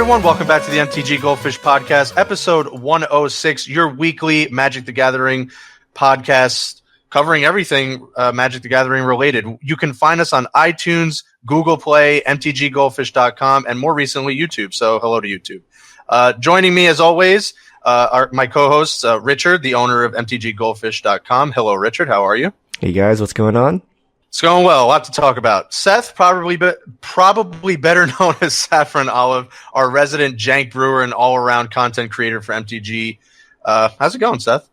everyone. Welcome back to the MTG Goldfish Podcast, episode 106, your weekly Magic the Gathering podcast covering everything Magic the Gathering related. You can find us on iTunes, Google Play, mtggoldfish.com, and more recently, YouTube. So hello to YouTube. Joining me, as always, are my co-hosts, Richard, the owner of mtggoldfish.com. Hello, Richard. How are you? Hey, guys. What's going on? It's going well. A lot to talk about. Seth, probably better known as Saffron Olive, our resident jank brewer and all-around content creator for MTG. How's it going, Seth?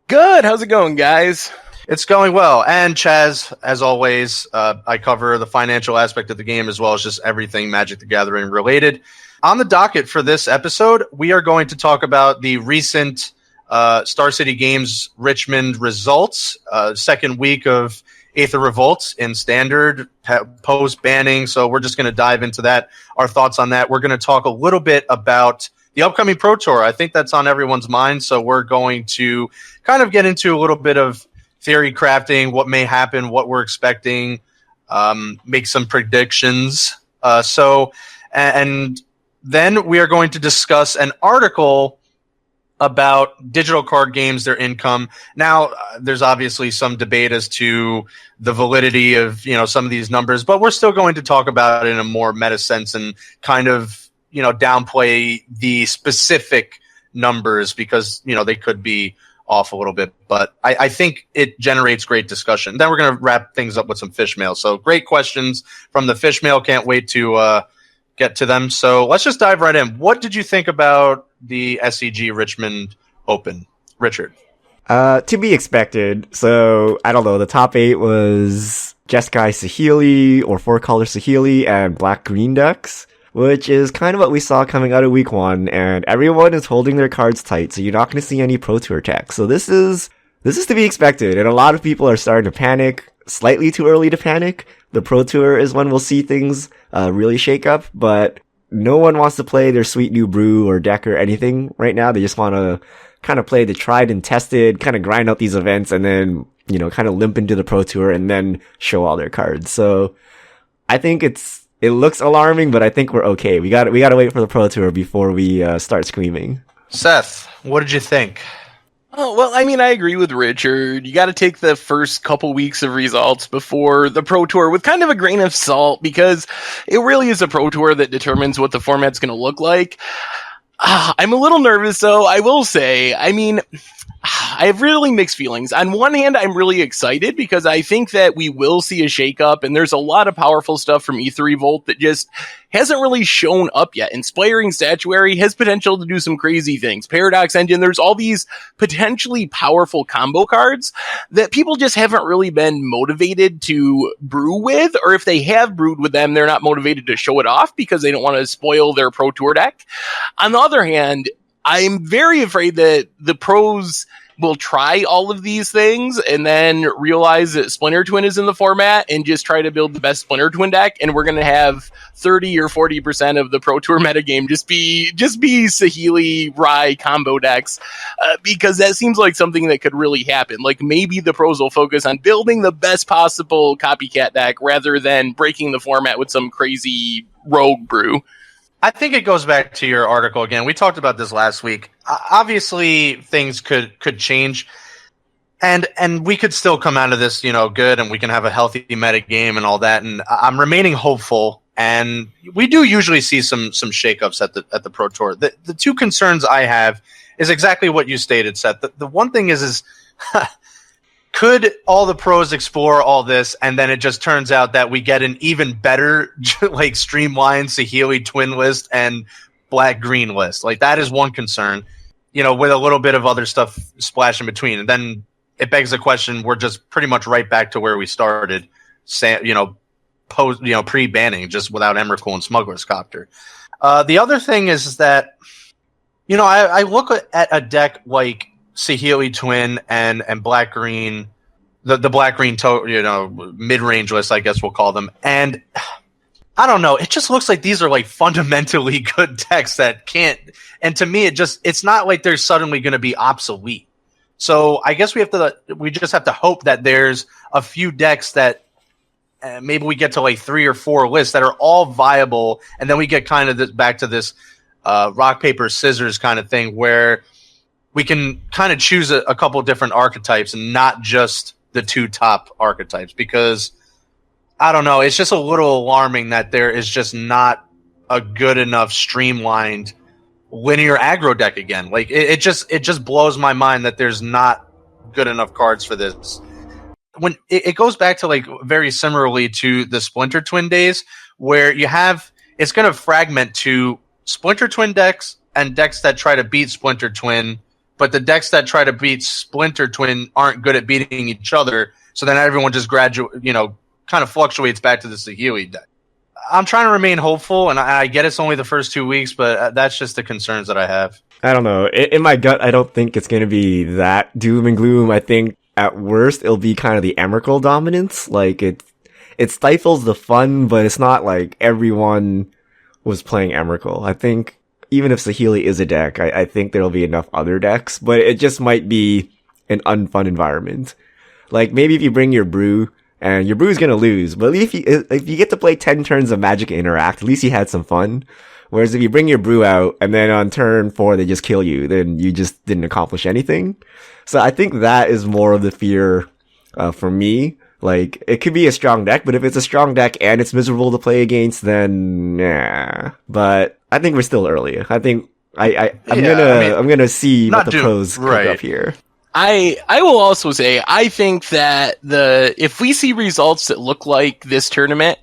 Good. How's it going, guys? It's going well. And Chaz, as always, I cover the financial aspect of the game as well as just everything Magic the Gathering related. On the docket for this episode, we are going to talk about the recent Star City Games Richmond results, second week of Aether Revolt in Standard, post-banning, so we're just going to dive into that, our thoughts on that. We're going to talk a little bit about the upcoming Pro Tour. I think that's on everyone's mind, so we're going to kind of get into a little bit of theory crafting, what may happen, what we're expecting, make some predictions. And then we are going to discuss an article about digital card games, their income. Now, there's obviously some debate as to the validity of, some of these numbers, but we're still going to talk about it in a more meta sense and kind of, downplay the specific numbers because, they could be off a little bit. But I think it generates great discussion. Then we're going to wrap things up with some fish mail. So great questions from the fish mail. Can't wait to get to them. So let's just dive right in. What did you think about the SCG Richmond Open, Richard? To be expected. So, I don't know, the top 8 was Jeskai Saheeli or 4-color Saheeli and black-green decks, which is kind of what we saw coming out of week 1, and everyone is holding their cards tight, so you're not going to see any Pro Tour attacks. So this is to be expected, and a lot of people are starting to panic. Slightly too early to panic. The Pro Tour is when we'll see things really shake up, but no one wants to play their sweet new brew or deck or anything right now. They just want to kind of play the tried and tested, kind of grind out these events and then, kind of limp into the Pro Tour and then show all their cards. So I think it looks alarming, but I think we're okay. We got to wait for the Pro Tour before we start screaming. Seth, what did you think? Oh, well, I agree with Richard. You got to take the first couple weeks of results before the Pro Tour with kind of a grain of salt because it really is a Pro Tour that determines what the format's going to look like. I'm a little nervous, though, I will say. I have really mixed feelings. On one hand, I'm really excited because I think that we will see a shakeup, and there's a lot of powerful stuff from Aether Revolt that just hasn't really shown up yet. Inspiring Statuary has potential to do some crazy things. Paradox Engine, there's all these potentially powerful combo cards that people just haven't really been motivated to brew with, or if they have brewed with them, they're not motivated to show it off because they don't want to spoil their Pro Tour deck. On the other hand, I'm very afraid that the pros will try all of these things and then realize that Splinter Twin is in the format and just try to build the best Splinter Twin deck, and we're going to have 30 or 40% of the Pro Tour metagame just be Saheeli Rai combo decks, because that seems like something that could really happen. Like maybe the pros will focus on building the best possible copycat deck rather than breaking the format with some crazy rogue brew. I think it goes back to your article again. We talked about this last week. Obviously, things could change, and we could still come out of this, good, and we can have a healthy meta game and all that. And I'm remaining hopeful, and we do usually see some shakeups at the Pro Tour. The two concerns I have is exactly what you stated, Seth. The one thing is could all the pros explore all this, and then it just turns out that we get an even better, like, streamlined Saheeli twin list and black-green list? Like, that is one concern, with a little bit of other stuff splash in between. And then it begs the question, we're just pretty much right back to where we started, pre-banning, just without Emrakul and Smuggler's Copter. The other thing is that, I look at a deck like Saheeli Twin and Black Green, the Black Green mid-range list, I guess we'll call them, and I don't know, it just looks like these are like fundamentally good decks that can't, and to me it's not like they're suddenly going to be obsolete. So I guess we just have to hope that there's a few decks that maybe we get to like 3 or 4 lists that are all viable, and then we get kind of back to this rock, paper, scissors kind of thing where we can kind of choose a couple different archetypes and not just the two top archetypes, because I don't know, it's just a little alarming that there is just not a good enough streamlined linear aggro deck again. Like it just blows my mind that there's not good enough cards for this. When it goes back to like very similarly to the Splinter Twin days, where you have it's going to fragment to Splinter Twin decks and decks that try to beat Splinter Twin, but the decks that try to beat Splinter Twin aren't good at beating each other. So then everyone just kind of fluctuates back to the Saheeli deck. I'm trying to remain hopeful, and I get it's only the first 2 weeks, but that's just the concerns that I have. I don't know. In my gut, I don't think it's going to be that doom and gloom. I think at worst, it'll be kind of the Emrakul dominance. Like, it stifles the fun, but it's not like everyone was playing Emrakul. I think even if Saheeli is a deck, I think there'll be enough other decks, but it just might be an unfun environment. Like, maybe if you bring your Brew, and your Brew's gonna lose, but if you get to play 10 turns of Magic Interact, at least you had some fun. Whereas if you bring your Brew out, and then on turn 4 they just kill you, then you just didn't accomplish anything. So I think that is more of the fear, for me. Like, it could be a strong deck, but if it's a strong deck and it's miserable to play against, then, nah. But I think we're still early. I think, I'm gonna see what the pros cook up here. I will also say, I think that if we see results that look like this tournament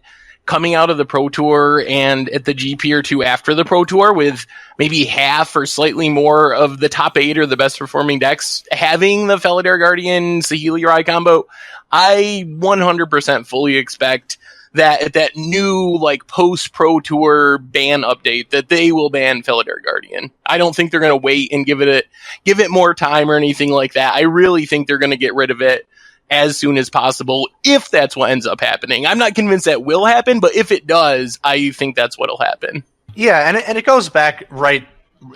coming out of the Pro Tour and at the GP or two after the Pro Tour, with maybe half or slightly more of the top 8 or the best performing decks having the Felidar Guardian Saheeli Rai combo, I 100% fully expect that at that new like post Pro Tour ban update that they will ban Felidar Guardian. I don't think they're going to wait and give it more time or anything like that. I really think they're going to get rid of it as soon as possible, if that's what ends up happening. I'm not convinced that will happen, but if it does, I think that's what'll happen. Yeah, and it goes back right.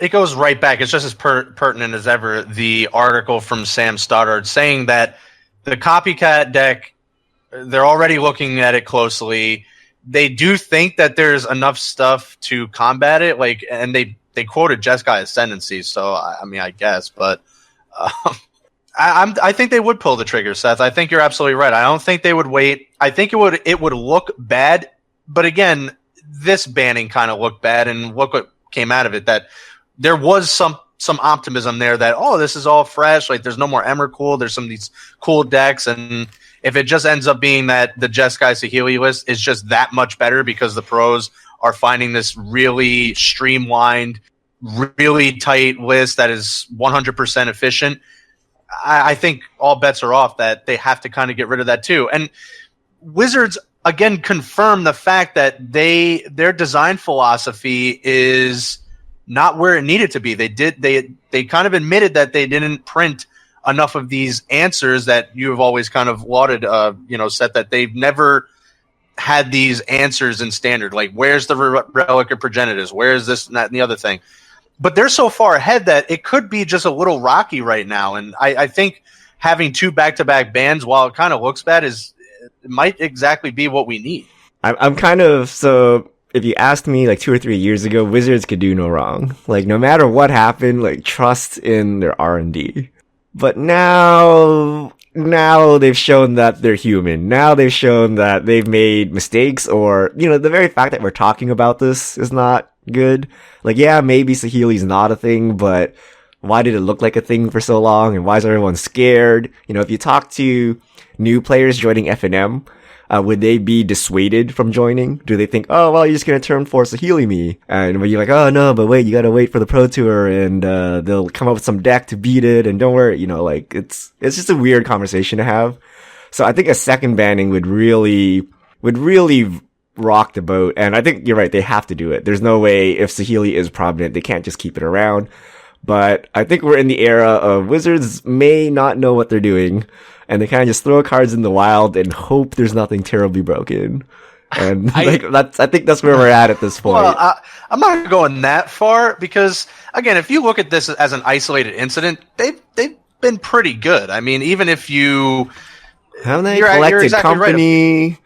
It goes right back. It's just as pertinent as ever. The article from Sam Stoddard saying that the copycat deck, they're already looking at it closely. They do think that there's enough stuff to combat it. Like, and they quoted Jeskai Ascendancy, so I mean, I guess, but I think they would pull the trigger, Seth. I think you're absolutely right. I don't think they would wait. I think it would look bad, but again, this banning kind of looked bad, and look what came out of it. That there was some optimism there that, oh, this is all fresh. Like, there's no more Emrakul. There's some of these cool decks, and if it just ends up being that the Jeskai Saheeli list is just that much better because the pros are finding this really streamlined, really tight list that is 100% efficient, I think all bets are off that they have to kind of get rid of that too. And Wizards, again, confirm the fact that their design philosophy is not where it needed to be. They kind of admitted that they didn't print enough of these answers that you have always kind of lauded, Seth, that they've never had these answers in standard. Like, where's the Relic of Progenitus? Where's this and that and the other thing? But they're so far ahead that it could be just a little rocky right now. And I think having 2 back-to-back bans, while it kind of looks bad, it might exactly be what we need. I'm kind of, so if you asked me like 2 or 3 years ago, Wizards could do no wrong. Like, no matter what happened, like, trust in their R&D. But now they've shown that they're human. Now they've shown that they've made mistakes, or, the very fact that we're talking about this is not good. Like, yeah, maybe Saheeli's not a thing, but why did it look like a thing for so long, and why is everyone scared? If you talk to new players joining FNM, would they be dissuaded from joining? Do they think, oh, well, you're just going to turn for Saheeli me? And when you're like, oh, no, but wait, you got to wait for the Pro Tour, and they'll come up with some deck to beat it, and don't worry, it's just a weird conversation to have. So I think a second banning would really rock the boat, and I think you're right, they have to do it. There's no way, if Saheeli is prominent, they can't just keep it around. But I think we're in the era of Wizards may not know what they're doing, and they kind of just throw cards in the wild and hope there's nothing terribly broken. And I think that's where we're at this point. Well, I'm not going that far, because again, if you look at this as an isolated incident, they've been pretty good. I mean, even if you haven't they collected exactly Company, right.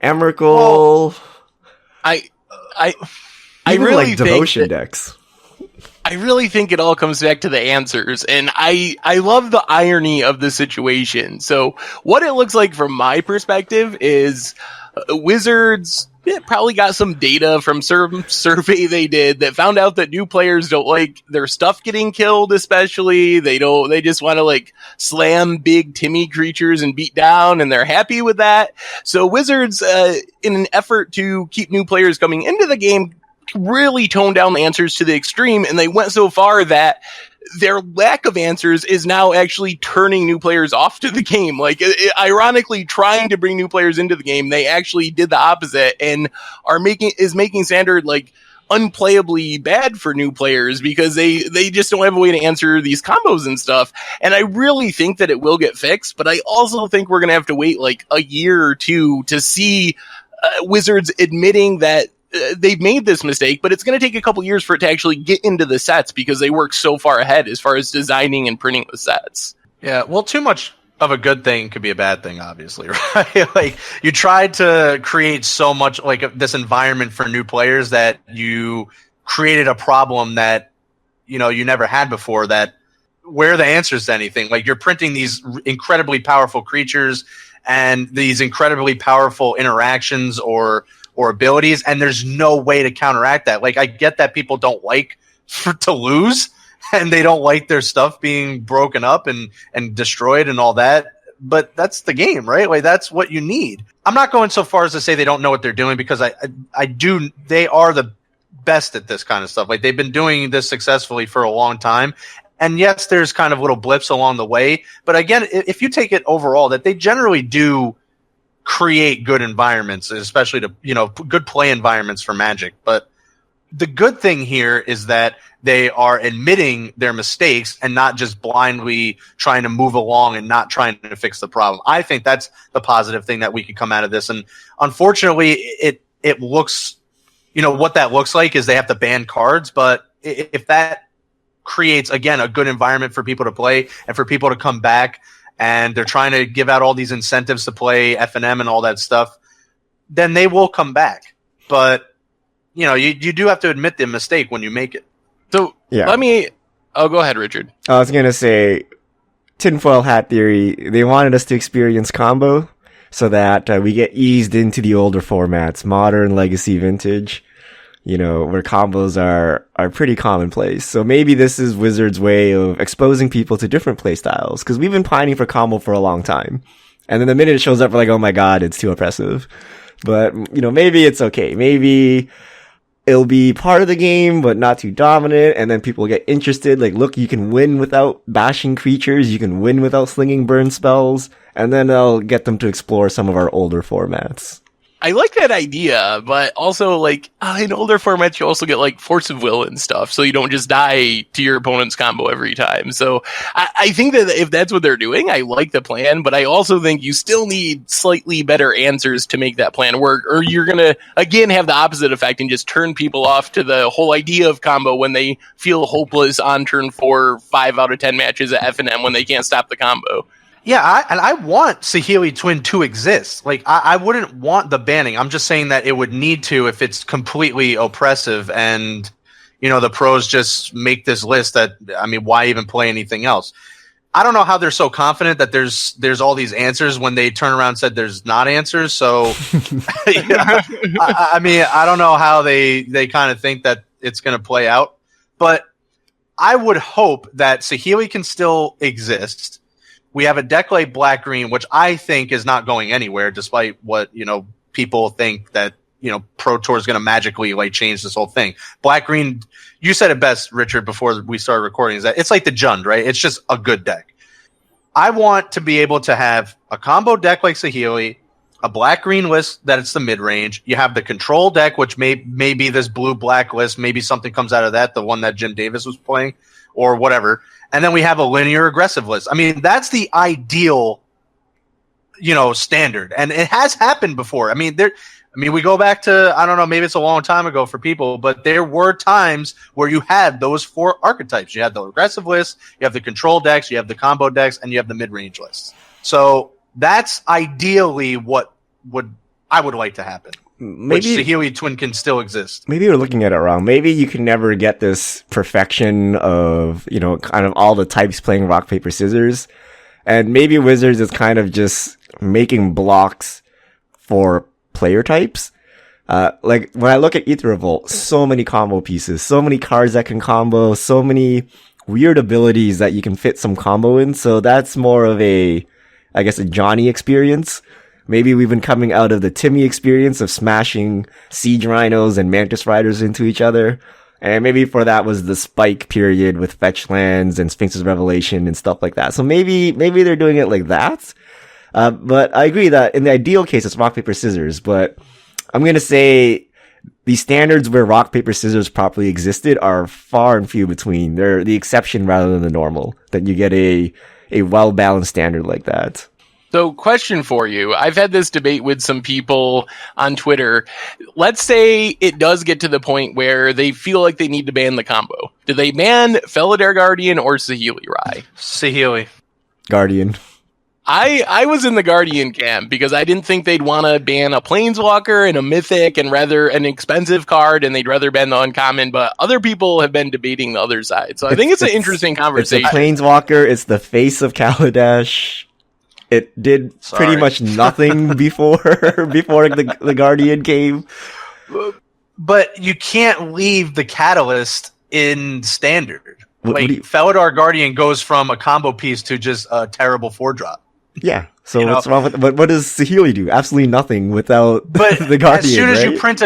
Emrakul, I even really like devotion think decks. I really think it all comes back to the answers, and I love the irony of the situation. So what it looks like from my perspective is Wizards probably got some data from some survey they did that found out that new players don't like their stuff getting killed, especially. They just want to like slam big Timmy creatures and beat down, and they're happy with that. So Wizards, in an effort to keep new players coming into the game, really toned down the answers to the extreme, and they went so far that their lack of answers is now actually turning new players off to the game. Like, ironically, trying to bring new players into the game, they actually did the opposite and making Standard like unplayably bad for new players because they just don't have a way to answer these combos and stuff. And I really think that it will get fixed, but I also think we're going to have to wait like a year or two to see Wizards admitting that they've made this mistake, but it's going to take a couple years for it to actually get into the sets because they work so far ahead as far as designing and printing the sets. Yeah, well, too much of a good thing could be a bad thing, obviously, right? Like, you tried to create so much like this environment for new players that you created a problem that, you know, you never had before. That where are the answers to anything? Like, you're printing these incredibly powerful creatures and these incredibly powerful interactions or abilities, and there's no way to counteract that. Like, I get that people don't like to lose, and they don't like their stuff being broken up and destroyed and all that, but that's the game, right? Like, that's what you need. I'm not going so far as to say they don't know what they're doing, because I do. They are the best at this kind of stuff. Like, they've been doing this successfully for a long time. And yes, there's kind of little blips along the way, but again, if you take it overall, that they generally do create good environments, especially to, you know, good play environments for Magic. But the good thing here is that they are admitting their mistakes and not just blindly trying to move along and not trying to fix the problem. I think that's the positive thing that we could come out of this. And unfortunately, it looks, you know, what that looks like is they have to ban cards. But if that creates, again, a good environment for people to play and for people to come back, and they're trying to give out all these incentives to play F&M and all that stuff, then they will come back. But, you know, you do have to admit the mistake when you make it. So, yeah. Go ahead, Richard. I was going to say, tinfoil hat theory, they wanted us to experience combo so that we get eased into the older formats, modern, legacy, vintage, you know, where combos are pretty commonplace. So maybe this is Wizards' way of exposing people to different playstyles, because we've been pining for combo for a long time. And then the minute it shows up, we're like, oh my god, it's too oppressive. But, you know, maybe it's okay. Maybe it'll be part of the game, but not too dominant, and then people get interested. Like, look, you can win without bashing creatures, you can win without slinging burn spells, and then I'll get them to explore some of our older formats. I like that idea, but also, like, in older formats, you also get, like, Force of Will and stuff, so you don't just die to your opponent's combo every time. So I think that if that's what they're doing, I like the plan, but I also think you still need slightly better answers to make that plan work, or you're going to, again, have the opposite effect and just turn people off to the whole idea of combo when they feel hopeless on turn 4, 5 out of 10 matches at F&M when they can't stop the combo. Yeah, I want Saheeli Twin to exist. Like, I wouldn't want the banning. I'm just saying that it would need to if it's completely oppressive and, you know, the pros just make this list that, I mean, why even play anything else? I don't know how they're so confident that there's all these answers when they turn around and said there's not answers. So, yeah, I mean, I don't know how they kind of think that it's going to play out. But I would hope that Saheeli can still exist. We have a deck like Black-Green, which I think is not going anywhere, despite what, you know, people think that, you know, Pro Tour is going to magically like change this whole thing. Black-Green, you said it best, Richard, before we started recording, is that it's like the Jund, right? It's just a good deck. I want to be able to have a combo deck like Saheeli, a Black-Green list that it's the mid-range. You have the control deck, which may be this blue-black list. Maybe something comes out of that, the one that Jim Davis was playing, or whatever. And then we have a linear aggressive list. I mean, that's the ideal, you know, standard. And it has happened before. I mean, we go back to, I don't know, maybe it's a long time ago for people, but there were times where you had those 4 archetypes. You had the aggressive list, you have the control decks, you have the combo decks, and you have the mid-range lists. So that's ideally what I would like to happen. which Saheeli Twin can still exist. Maybe you're looking at it wrong. Maybe you can never get this perfection of, kind of all the types playing rock, paper, scissors. And maybe Wizards is kind of just making blocks for player types. Like when I look at Aether Revolt, so many combo pieces, so many cards that can combo, so many weird abilities that you can fit some combo in. So that's more of a Johnny experience. Maybe we've been coming out of the Timmy experience of smashing Siege Rhinos and Mantis Riders into each other. And maybe for that was the Spike period with Fetch Lands and Sphinx's Revelation and stuff like that. So maybe they're doing it like that. But I agree that in the ideal case, it's rock, paper, scissors. But I'm going to say the standards where rock, paper, scissors properly existed are far and few between. They're the exception rather than the normal, that you get a well-balanced standard like that. So, question for you. I've had this debate with some people on Twitter. Let's say it does get to the point where they feel like they need to ban the combo. Do they ban Felidar Guardian or Saheeli Rai? Saheeli. Guardian. I was in the Guardian camp because I didn't think they'd want to ban a Planeswalker and a Mythic and rather an expensive card, and they'd rather ban the uncommon, but other people have been debating the other side. So I think it's an interesting conversation. It's a Planeswalker, it's the face of Kaladesh. It did pretty much nothing before the Guardian came. But you can't leave the Catalyst in standard. Felidar Guardian goes from a combo piece to just a terrible 4-drop. Yeah. So what's wrong with what does Saheeli do? Absolutely nothing without the Guardian. As soon as right? you print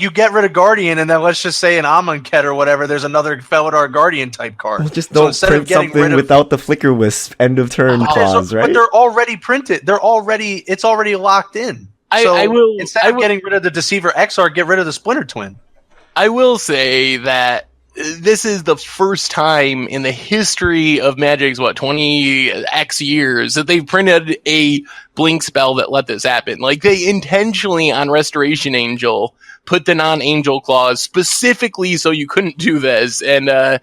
you get rid of Guardian, and then let's just say an Amonkhet or whatever, there's another Felidar Guardian type card. Well, just don't print something without the Flicker Wisp end of turn clause, right? But they're already printed. It's already locked in. Instead of getting rid of the Deceiver XR, get rid of the Splinter Twin. I will say that this is the first time in the history of Magic's 20x years that they've printed a blink spell that let this happen. Like, they intentionally on Restoration Angel put the non-angel clause specifically so you couldn't do this. And I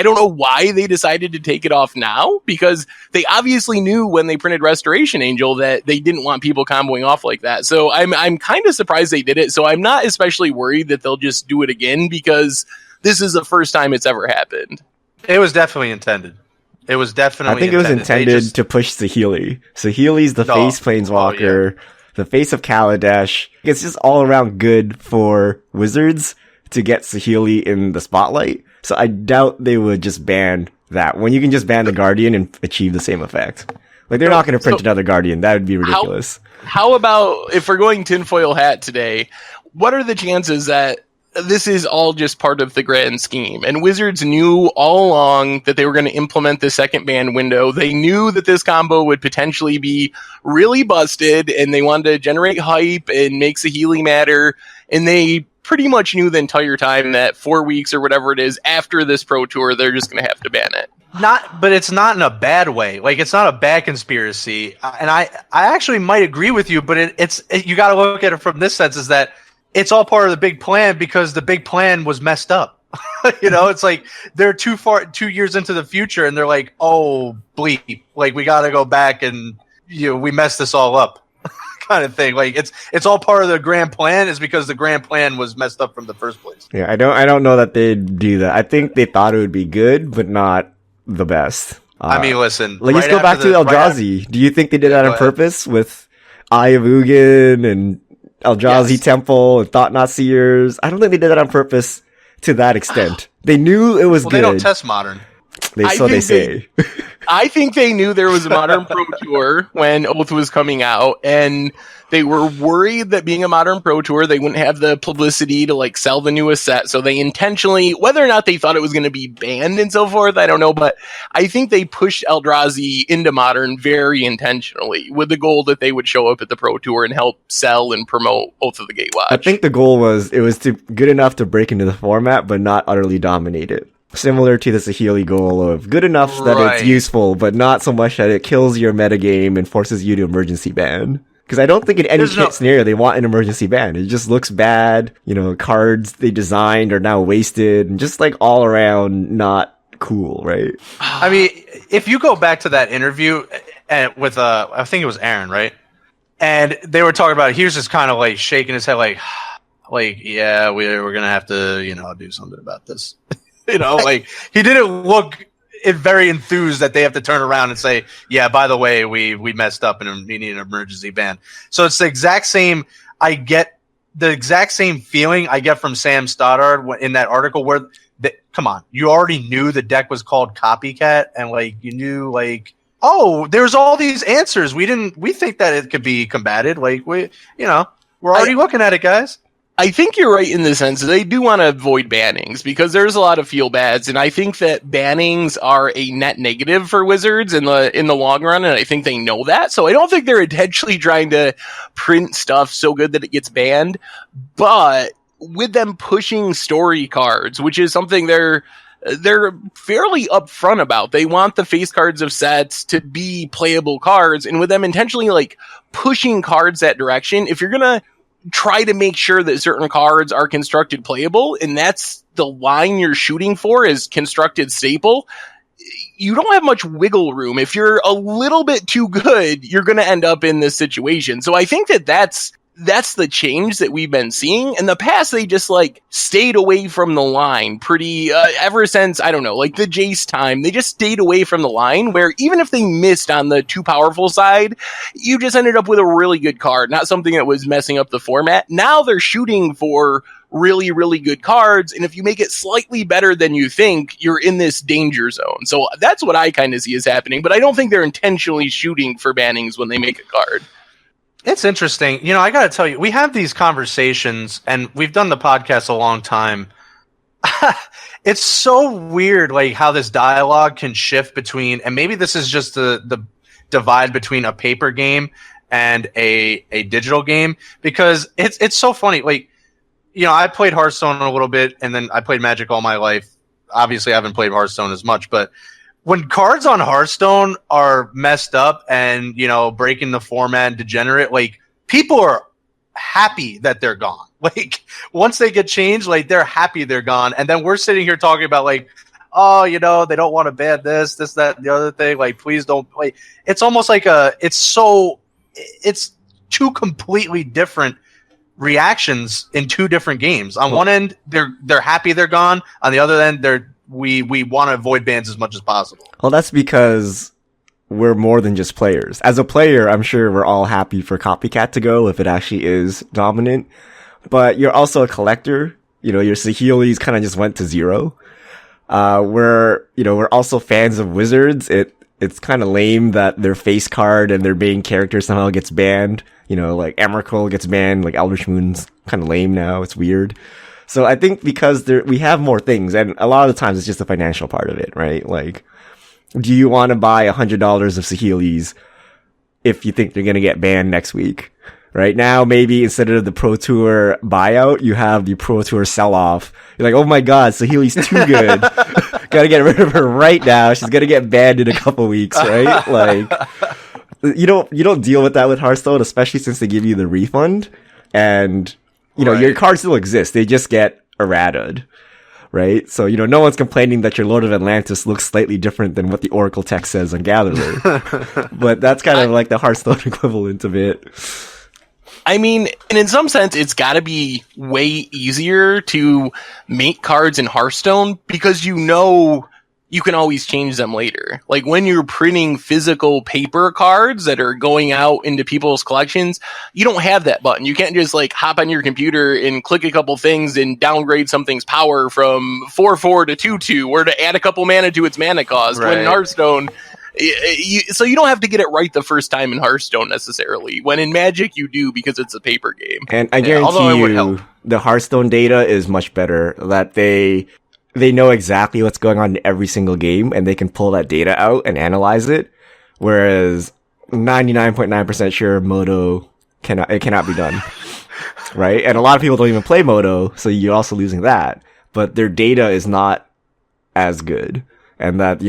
don't know why they decided to take it off now, because they obviously knew when they printed Restoration Angel that they didn't want people comboing off like that. So I'm kind of surprised they did it. So I'm not especially worried that they'll just do it again, because this is the first time it's ever happened. It was definitely intended. I think it was intended to push Saheeli. Saheeli's the face Planeswalker, the face of Kaladesh. It's just all around good for Wizards to get Saheeli in the spotlight. So I doubt they would just ban that, when you can just ban the Guardian and achieve the same effect. Like, they're not going to print another Guardian. That would be ridiculous. How about, if we're going tinfoil hat today, what are the chances that this is all just part of the grand scheme? And Wizards knew all along that they were going to implement the second ban window. They knew that this combo would potentially be really busted, and they wanted to generate hype and make Saheeli matter. And they pretty much knew the entire time that 4 weeks or whatever it is after this Pro Tour, they're just going to have to ban it. But it's not in a bad way. Like, it's not a bad conspiracy. And I actually might agree with you, but you got to look at it from this sense, is that it's all part of the big plan, because the big plan was messed up. It's like they're 2 years into the future, and they're like, oh, bleep. Like, we got to go back and, we messed this all up kind of thing. Like, it's all part of the grand plan, is because the grand plan was messed up from the first place. Yeah, I don't know that they'd do that. I think they thought it would be good, but not the best. Listen. Let's go back to Eldrazi. Do you think they did that on purpose with Eye of Ugin and Eldrazi Temple and Thought-Knot Seers? I don't think they did that on purpose to that extent. They knew it was good. They don't test Modern. They say. I think they knew there was a Modern Pro Tour when Oath was coming out, and they were worried that being a Modern Pro Tour, they wouldn't have the publicity to sell the newest set. So they intentionally, whether or not they thought it was going to be banned and so forth, I don't know, but I think they pushed Eldrazi into Modern very intentionally, with the goal that they would show up at the Pro Tour and help sell and promote Oath of the Gatewatch. I think the goal was good enough to break into the format, but not utterly dominate it. Similar to the Saheeli goal of good enough that it's useful, but not so much that it kills your metagame and forces you to emergency ban. Because I don't think in any scenario they want an emergency ban. It just looks bad. Cards they designed are now wasted, and just all around not cool, right? I mean, if you go back to that interview with I think it was Aaron, right? And they were talking about it. He was just kind of like shaking his head, like yeah, we're gonna have to, do something about this. Like he didn't look very enthused that they have to turn around and say, yeah, by the way, we messed up and we need an emergency ban. So it's the exact same. I get the exact same feeling I get from Sam Stoddard in that article where, come on, you already knew the deck was called Copycat, and like you knew oh, there's all these answers. We think that it could be combated. Like we're already looking at it, guys. I think you're right in the sense that they do want to avoid bannings because there's a lot of feel bads, and I think that bannings are a net negative for Wizards in the long run, and I think they know that. So I don't think they're intentionally trying to print stuff so good that it gets banned. But with them pushing story cards, which is something they're fairly upfront about. They want the face cards of sets to be playable cards, and with them intentionally pushing cards that direction, if you're gonna try to make sure that certain cards are constructed playable, and that's the line you're shooting for is constructed staple, you don't have much wiggle room. If you're a little bit too good, you're going to end up in this situation. So I think that's the change that we've been seeing. In the past, they just stayed away from the line pretty, ever since, I don't know, the Jace time, they just stayed away from the line where even if they missed on the too powerful side, you just ended up with a really good card, not something that was messing up the format. Now they're shooting for really, really good cards, and if you make it slightly better than you think, you're in this danger zone. So that's what I kind of see is happening, but I don't think they're intentionally shooting for bannings when they make a card. It's interesting. I got to tell you, we have these conversations, and we've done the podcast a long time. It's so weird, how this dialogue can shift between, and maybe this is just the divide between a paper game and a digital game, because it's so funny. I played Hearthstone a little bit, and then I played Magic all my life. Obviously, I haven't played Hearthstone as much, but when cards on Hearthstone are messed up and, breaking the format and degenerate, people are happy that they're gone. Once they get changed, they're happy they're gone. And then we're sitting here talking about oh, they don't want to ban this, that, the other thing. Please don't play. It's almost it's two completely different reactions in two different games. On one end, they're happy they're gone. On the other end, we want to avoid bans as much as possible. Well, that's because we're more than just players. As a player, I'm sure we're all happy for Copycat to go if it actually is dominant. But you're also a collector. Your Saheelis kind of just went to zero. We're also fans of Wizards. It's kind of lame that their face card and their main character somehow gets banned. Emrakul gets banned, Eldritch Moon's kind of lame now. It's weird. So I think because we have more things, and a lot of the times it's just the financial part of it, right? Do you want to buy $100 of Saheelis if you think they're going to get banned next week? Right now, maybe instead of the Pro Tour buyout, you have the Pro Tour sell-off. You're like, oh my god, Saheeli's too good. Gotta get rid of her right now. She's gonna get banned in a couple weeks, right? You don't deal with that with Hearthstone, especially since they give you the refund. And your cards still exist. They just get errataed, right? So, no one's complaining that your Lord of Atlantis looks slightly different than what the Oracle text says on Gatherer. But that's kind of the Hearthstone equivalent of it. I mean, and in some sense, it's got to be way easier to make cards in Hearthstone because you can always change them later. When you're printing physical paper cards that are going out into people's collections, you don't have that button. You can't just hop on your computer and click a couple things and downgrade something's power from 4/4 to 2/2 or to add a couple mana to its mana cost. Right. When in Hearthstone, so you don't have to get it right the first time in Hearthstone necessarily. When in Magic, you do because it's a paper game. And I guarantee you, the Hearthstone data is much better. That they know exactly what's going on in every single game, and they can pull that data out and analyze it. Whereas 99.9% sure Moto cannot be done, right? And a lot of people don't even play Moto, so you're also losing that. But their data is not as good, and that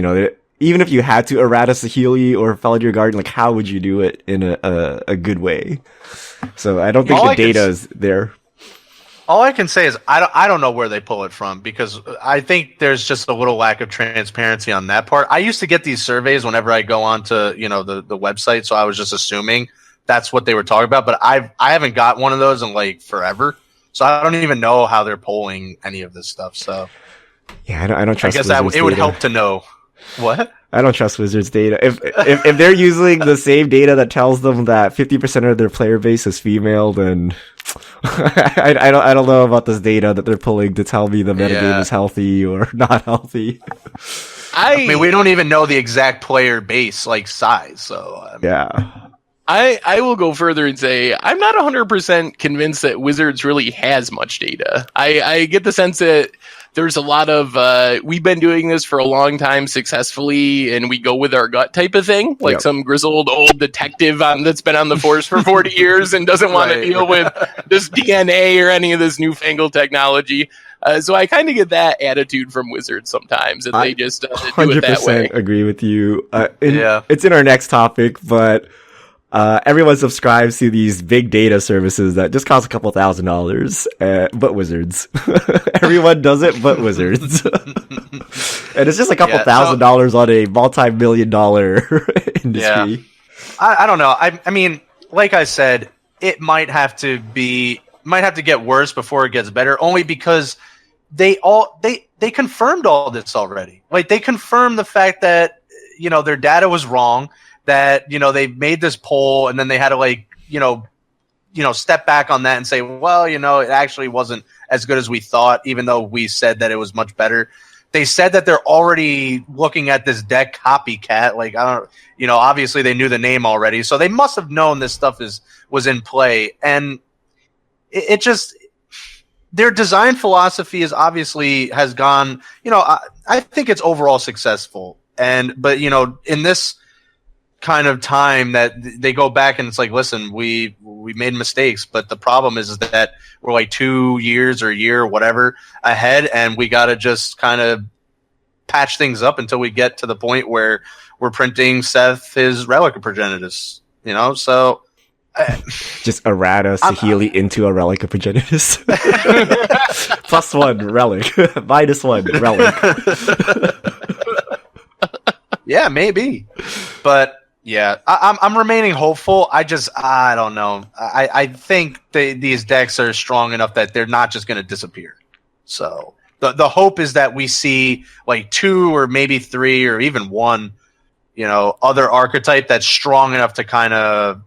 even if you had to errata Saheeli or Felidar Garden, how would you do it in a good way? So I don't think the data is there. All I can say is I don't know where they pull it from, because I think there's just a little lack of transparency on that part. I used to get these surveys whenever I go on to the website, so I was just assuming that's what they were talking about. But I haven't got one of those in like forever, so I don't even know how they're polling any of this stuff. So yeah, I don't trust. I guess it would help to know. What? I don't trust Wizards data. If they're using the same data that tells them that 50% of their player base is female, then I don't know about this data that they're pulling to tell me the metagame is healthy or not healthy. I mean, we don't even know the exact player base like size. So yeah. I will go further and say I'm not 100% convinced that Wizards really has much data. I get the sense that there's a lot of we've been doing this for a long time successfully, and we go with our gut type of thing, like some grizzled old detective that's been on the force for 40 years and doesn't want to deal with this DNA or any of this newfangled technology. So I kind of get that attitude from Wizards sometimes, that they just do it that way. 100% agree with you. It's in our next topic, but everyone subscribes to these big data services that just cost a couple $1,000s, but Wizards. Everyone does it, but Wizards. And it's just a couple $1,000s on a multi-million-dollar industry. Yeah. I don't know. I mean, like I said, it might have to get worse before it gets better, only because they confirmed all this already. Like, they confirmed the fact that, their data was wrong, that, they made this poll and then they had to step back on that and say, well, it actually wasn't as good as we thought, even though we said that it was much better. They said that they're already looking at this deck Copycat. Like, obviously they knew the name already, so they must have known this stuff was in play. And it just, their design philosophy has gone, I think it's overall successful. But in this kind of time that they go back and it's like, listen, we made mistakes, but the problem is that we're like 2 years or a year or whatever ahead, and we got to just kind of patch things up until we get to the point where we're printing Seth his Relic of Progenitus, so just errata Saheeli into a Relic of Progenitus. +1 Relic, -1 Relic. Yeah, maybe, but yeah, I'm remaining hopeful. I don't know. I think these decks are strong enough that they're not just going to disappear. So the hope is that we see like 2 or maybe 3 or even 1, other archetype that's strong enough to kind of,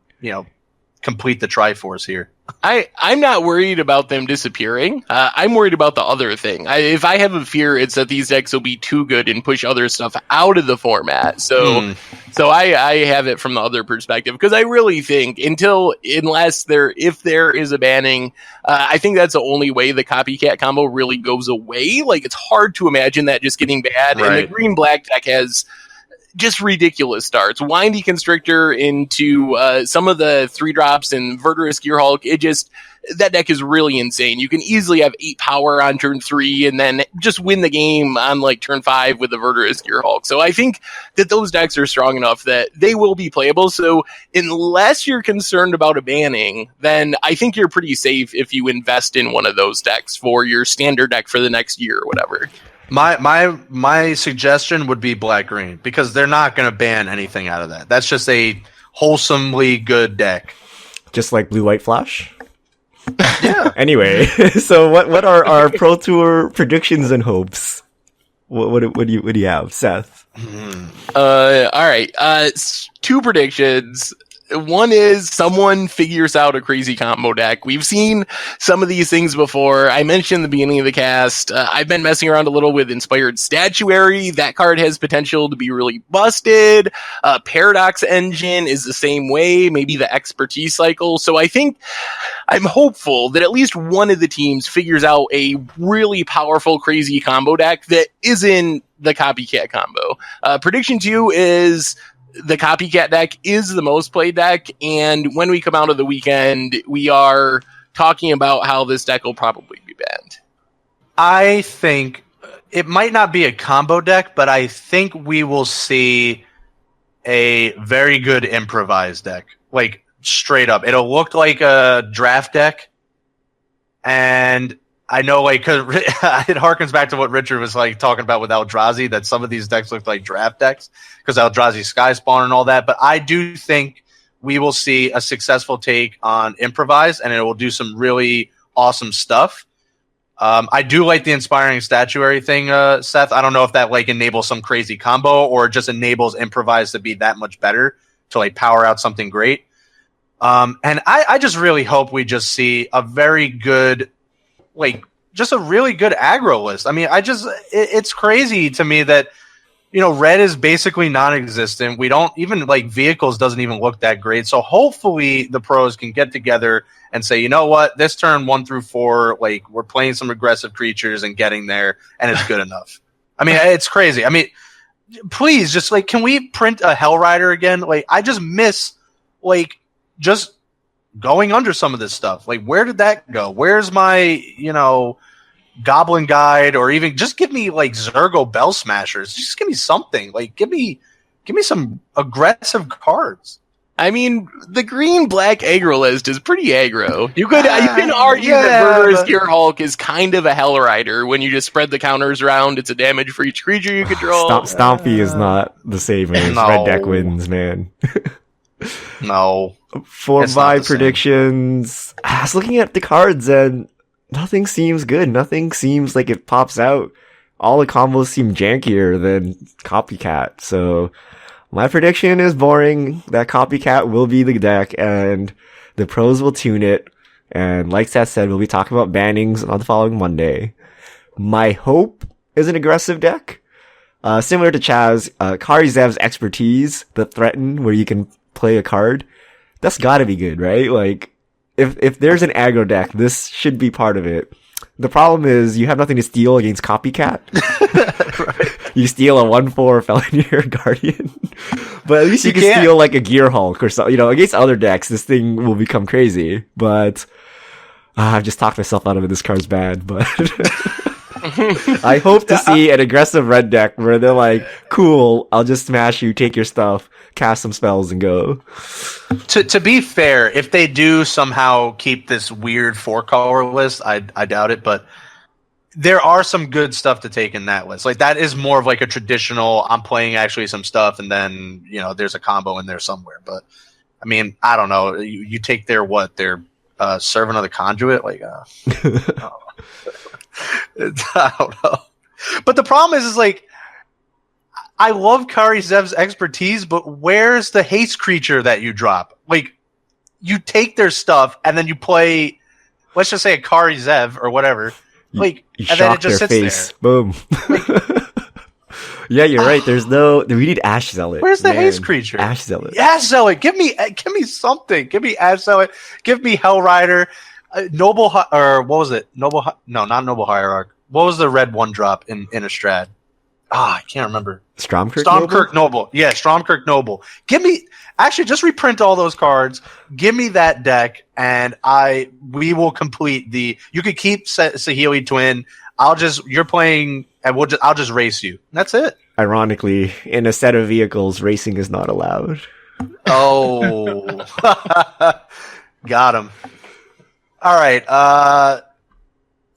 complete the Triforce here. I'm not worried about them disappearing. I'm worried about the other thing. If I have a fear, it's that these decks will be too good and push other stuff out of the format. So I have it from the other perspective, because I really think if there is a banning, I think that's the only way the Copycat combo really goes away. Like, it's hard to imagine that just getting bad. Right. And the green-black deck has just ridiculous starts. Windy Constrictor into some of the 3-drops and Verdurous Gearhulk. That deck is really insane. You can easily have 8 power on turn 3 and then just win the game on like turn 5 with the Verdurous Gearhulk. So I think that those decks are strong enough that they will be playable. So unless you're concerned about a banning, then I think you're pretty safe if you invest in one of those decks for your standard deck for the next year or whatever. My suggestion would be black-green, because they're not going to ban anything out of that. That's just a wholesomely good deck. Just like Blue-White Flash? Yeah. Anyway, so what are our Pro Tour predictions and hopes? What do you have, Seth? All right. 2 predictions. One is someone figures out a crazy combo deck. We've seen some of these things before. I mentioned in the beginning of the cast, I've been messing around a little with Inspired Statuary. That card has potential to be really busted. Paradox Engine is the same way, maybe the Expertise Cycle. So I think I'm hopeful that at least one of the teams figures out a really powerful, crazy combo deck that isn't the Copycat combo. Prediction 2 is the Copycat deck is the most played deck, and when we come out of the weekend, we are talking about how this deck will probably be banned. I think it might not be a combo deck, but I think we will see a very good improvised deck. Like, straight up. It'll look like a draft deck, and I know, like, cause it harkens back to what Richard was like talking about with Eldrazi, that some of these decks look like draft decks because Eldrazi Sky Spawn and all that. But I do think we will see a successful take on improvise, and it will do some really awesome stuff. I do like the inspiring statuary thing, Seth. I don't know if that like enables some crazy combo or just enables improvise to be that much better to like power out something great. And I just really hope we just see a very good, like, just a really good aggro list. I mean, it's crazy to me that, you know, red is basically non-existent. We don't even, like, vehicles doesn't even look that great. So hopefully the pros can get together and say, you know what, this turn 1 through 4, like, we're playing some aggressive creatures and getting there, and it's good enough. I mean, it's crazy. I mean, please, just, like, can we print a Hell Rider again? Like, I just miss, like, just going under some of this stuff. Like, where did that go? Where's my, you know, Goblin Guide, or even just give me like Zergo Bell Smashers. Just give me something. Like, give me some aggressive cards. I mean, the green-black aggro list is pretty aggro. You can argue that Murderous Gear Hulk is kind of a Hell Rider. When you just spread the counters around, it's a damage for each creature you control. Stompy is not the same as red deck wins, man. No. For my predictions, I was looking at the cards and nothing seems good. Nothing seems like it pops out. All the combos seem jankier than Copycat. So my prediction is boring. That Copycat will be the deck and the pros will tune it. And like Seth said, we'll be talking about bannings on the following Monday. My hope is an aggressive deck. Similar to Chaz, Kari Zev's Expertise, the threaten where you can play a card. That's gotta be good, right? Like, if there's an aggro deck, this should be part of it. The problem is you have nothing to steal against Copycat. Right. You steal a 1/4 Felonier Guardian. But at least you can steal like a Gear Hulk or something. You know, against other decks, this thing will become crazy. But I've just talked myself out of it. This card's bad, but I hope to see an aggressive red deck where they're like, cool, I'll just smash you, take your stuff, cast some spells, and go. To be fair, if they do somehow keep this weird 4-color list, I doubt it, but there are some good stuff to take in that list. Like, that is more of like a traditional, I'm playing actually some stuff, and then, you know, there's a combo in there somewhere. But, I mean, I don't know. You take their Servant of the Conduit? Like, I don't know. But the problem is like, I love Kari Zev's Expertise, but where's the haste creature that you drop? Like, you take their stuff and then you play, let's just say a Kari Zev or whatever. Like, you and then it just their sits face. there. Boom. Yeah, you're right. We need Ash Zealot. Where's the haste creature? Ash Zealot. Ash Zealot. Give me something. Give me Ash Zealot. Give me Hell Rider. Noble, or what was it? No, not Noble Hierarch. What was the red 1-drop in Innistrad? I can't remember. Stormkirk Noble. Yeah, Stormkirk Noble. Give me, actually, just reprint all those cards. Give me that deck, and we will complete you could keep Saheeli Twin. You're playing, and I'll just race you. That's it. Ironically, in a set of vehicles, racing is not allowed. Oh. Got him. All right.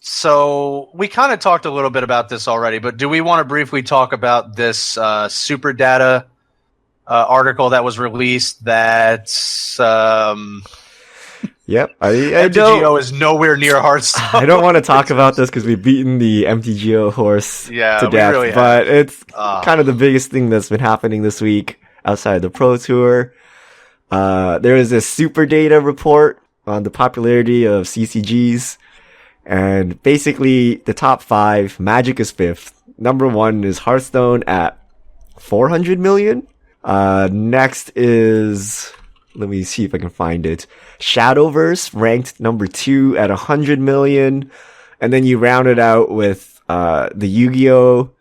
So we kind of talked a little bit about this already, but do we want to briefly talk about this SuperData article that was released that's Yep. MTGO is nowhere near Hearthstone. I don't want to talk about this because we've beaten the MTGO horse to death, really but it's kind of the biggest thing that's been happening this week outside the Pro Tour. There is a SuperData report on the popularity of CCGs, and basically the top 5, Magic is 5th. Number 1 is Hearthstone at 400 million. Next is, let me see if I can find it, Shadowverse ranked number 2 at 100 million. And then you round it out with the Yu-Gi-Oh!,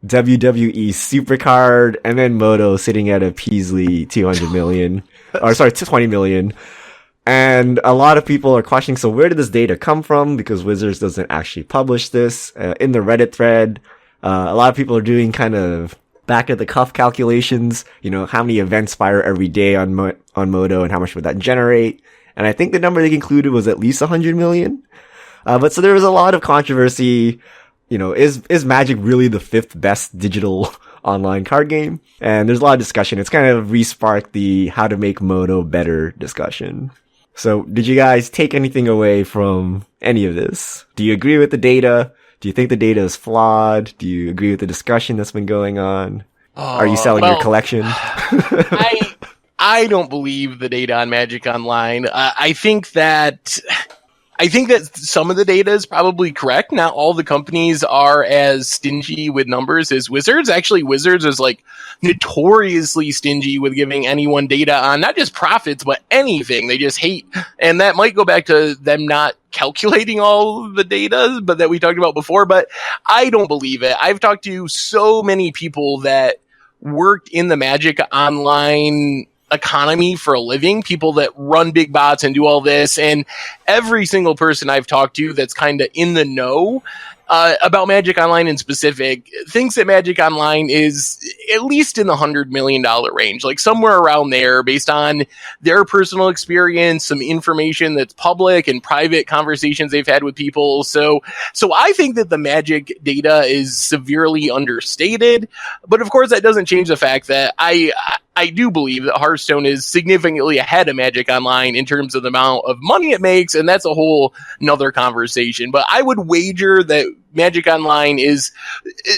WWE Supercard, and then Moto sitting at a Peasly 200 million. 20 million. And a lot of people are questioning, so where did this data come from? Because Wizards doesn't actually publish this. In the Reddit thread, a lot of people are doing kind of back of the cuff calculations. You know, how many events fire every day on Moto and how much would that generate? And I think the number they included was at least 100 million. But so there was a lot of controversy. You know, is Magic really the 5th best digital online card game. And there's a lot of discussion. It's kind of re-sparked the how to make Mono better discussion. So did you guys take anything away from any of this? Do you agree with the data? Do you think the data is flawed? Do you agree with the discussion that's been going on? Are you selling your collection? I don't believe the data on Magic Online. I think that some of the data is probably correct. Not all the companies are as stingy with numbers as Wizards. Actually, Wizards is like notoriously stingy with giving anyone data on not just profits, but anything. They just hate. And that might go back to them not calculating all the data, but that we talked about before. But I don't believe it. I've talked to so many people that worked in the Magic Online economy for a living, people that run big bots and do all this, and every single person I've talked to that's kind of in the know about Magic Online in specific thinks that Magic Online is at least in the $100 million range, like somewhere around there, based on their personal experience, some information that's public and private conversations they've had with people. So I think that the Magic data is severely understated, but of course that doesn't change the fact that I do believe that Hearthstone is significantly ahead of Magic Online in terms of the amount of money it makes, and that's a whole nother conversation. But I would wager that Magic Online is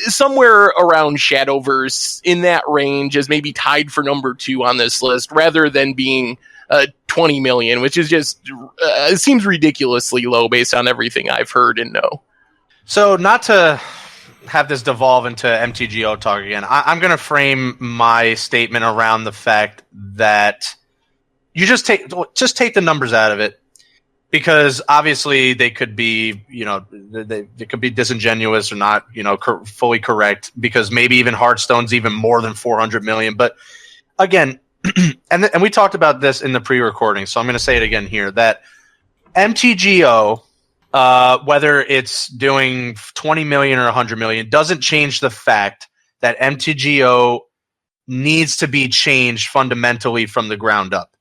somewhere around Shadowverse, in that range, as maybe tied for number 2 on this list, rather than being 20 million, which is just it seems ridiculously low based on everything I've heard and know. So not to have this devolve into MTGO talk again, I'm going to frame my statement around the fact that you just take the numbers out of it, because obviously they could be, they could be disingenuous or not, fully correct, because maybe even Hearthstone's even more than 400 million. But again, and we talked about this in the pre-recording, so I'm going to say it again here, that MTGO, whether it's doing 20 million or 100 million, doesn't change the fact that MTGO needs to be changed fundamentally from the ground up.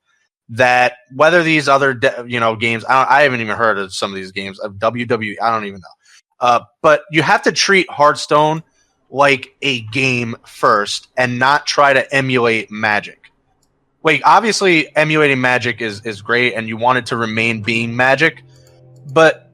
That whether these other games, I haven't even heard of some of these games, of WWE, I don't even know. But you have to treat Hearthstone like a game first and not try to emulate Magic. Like, obviously emulating Magic is great and you want it to remain being Magic, but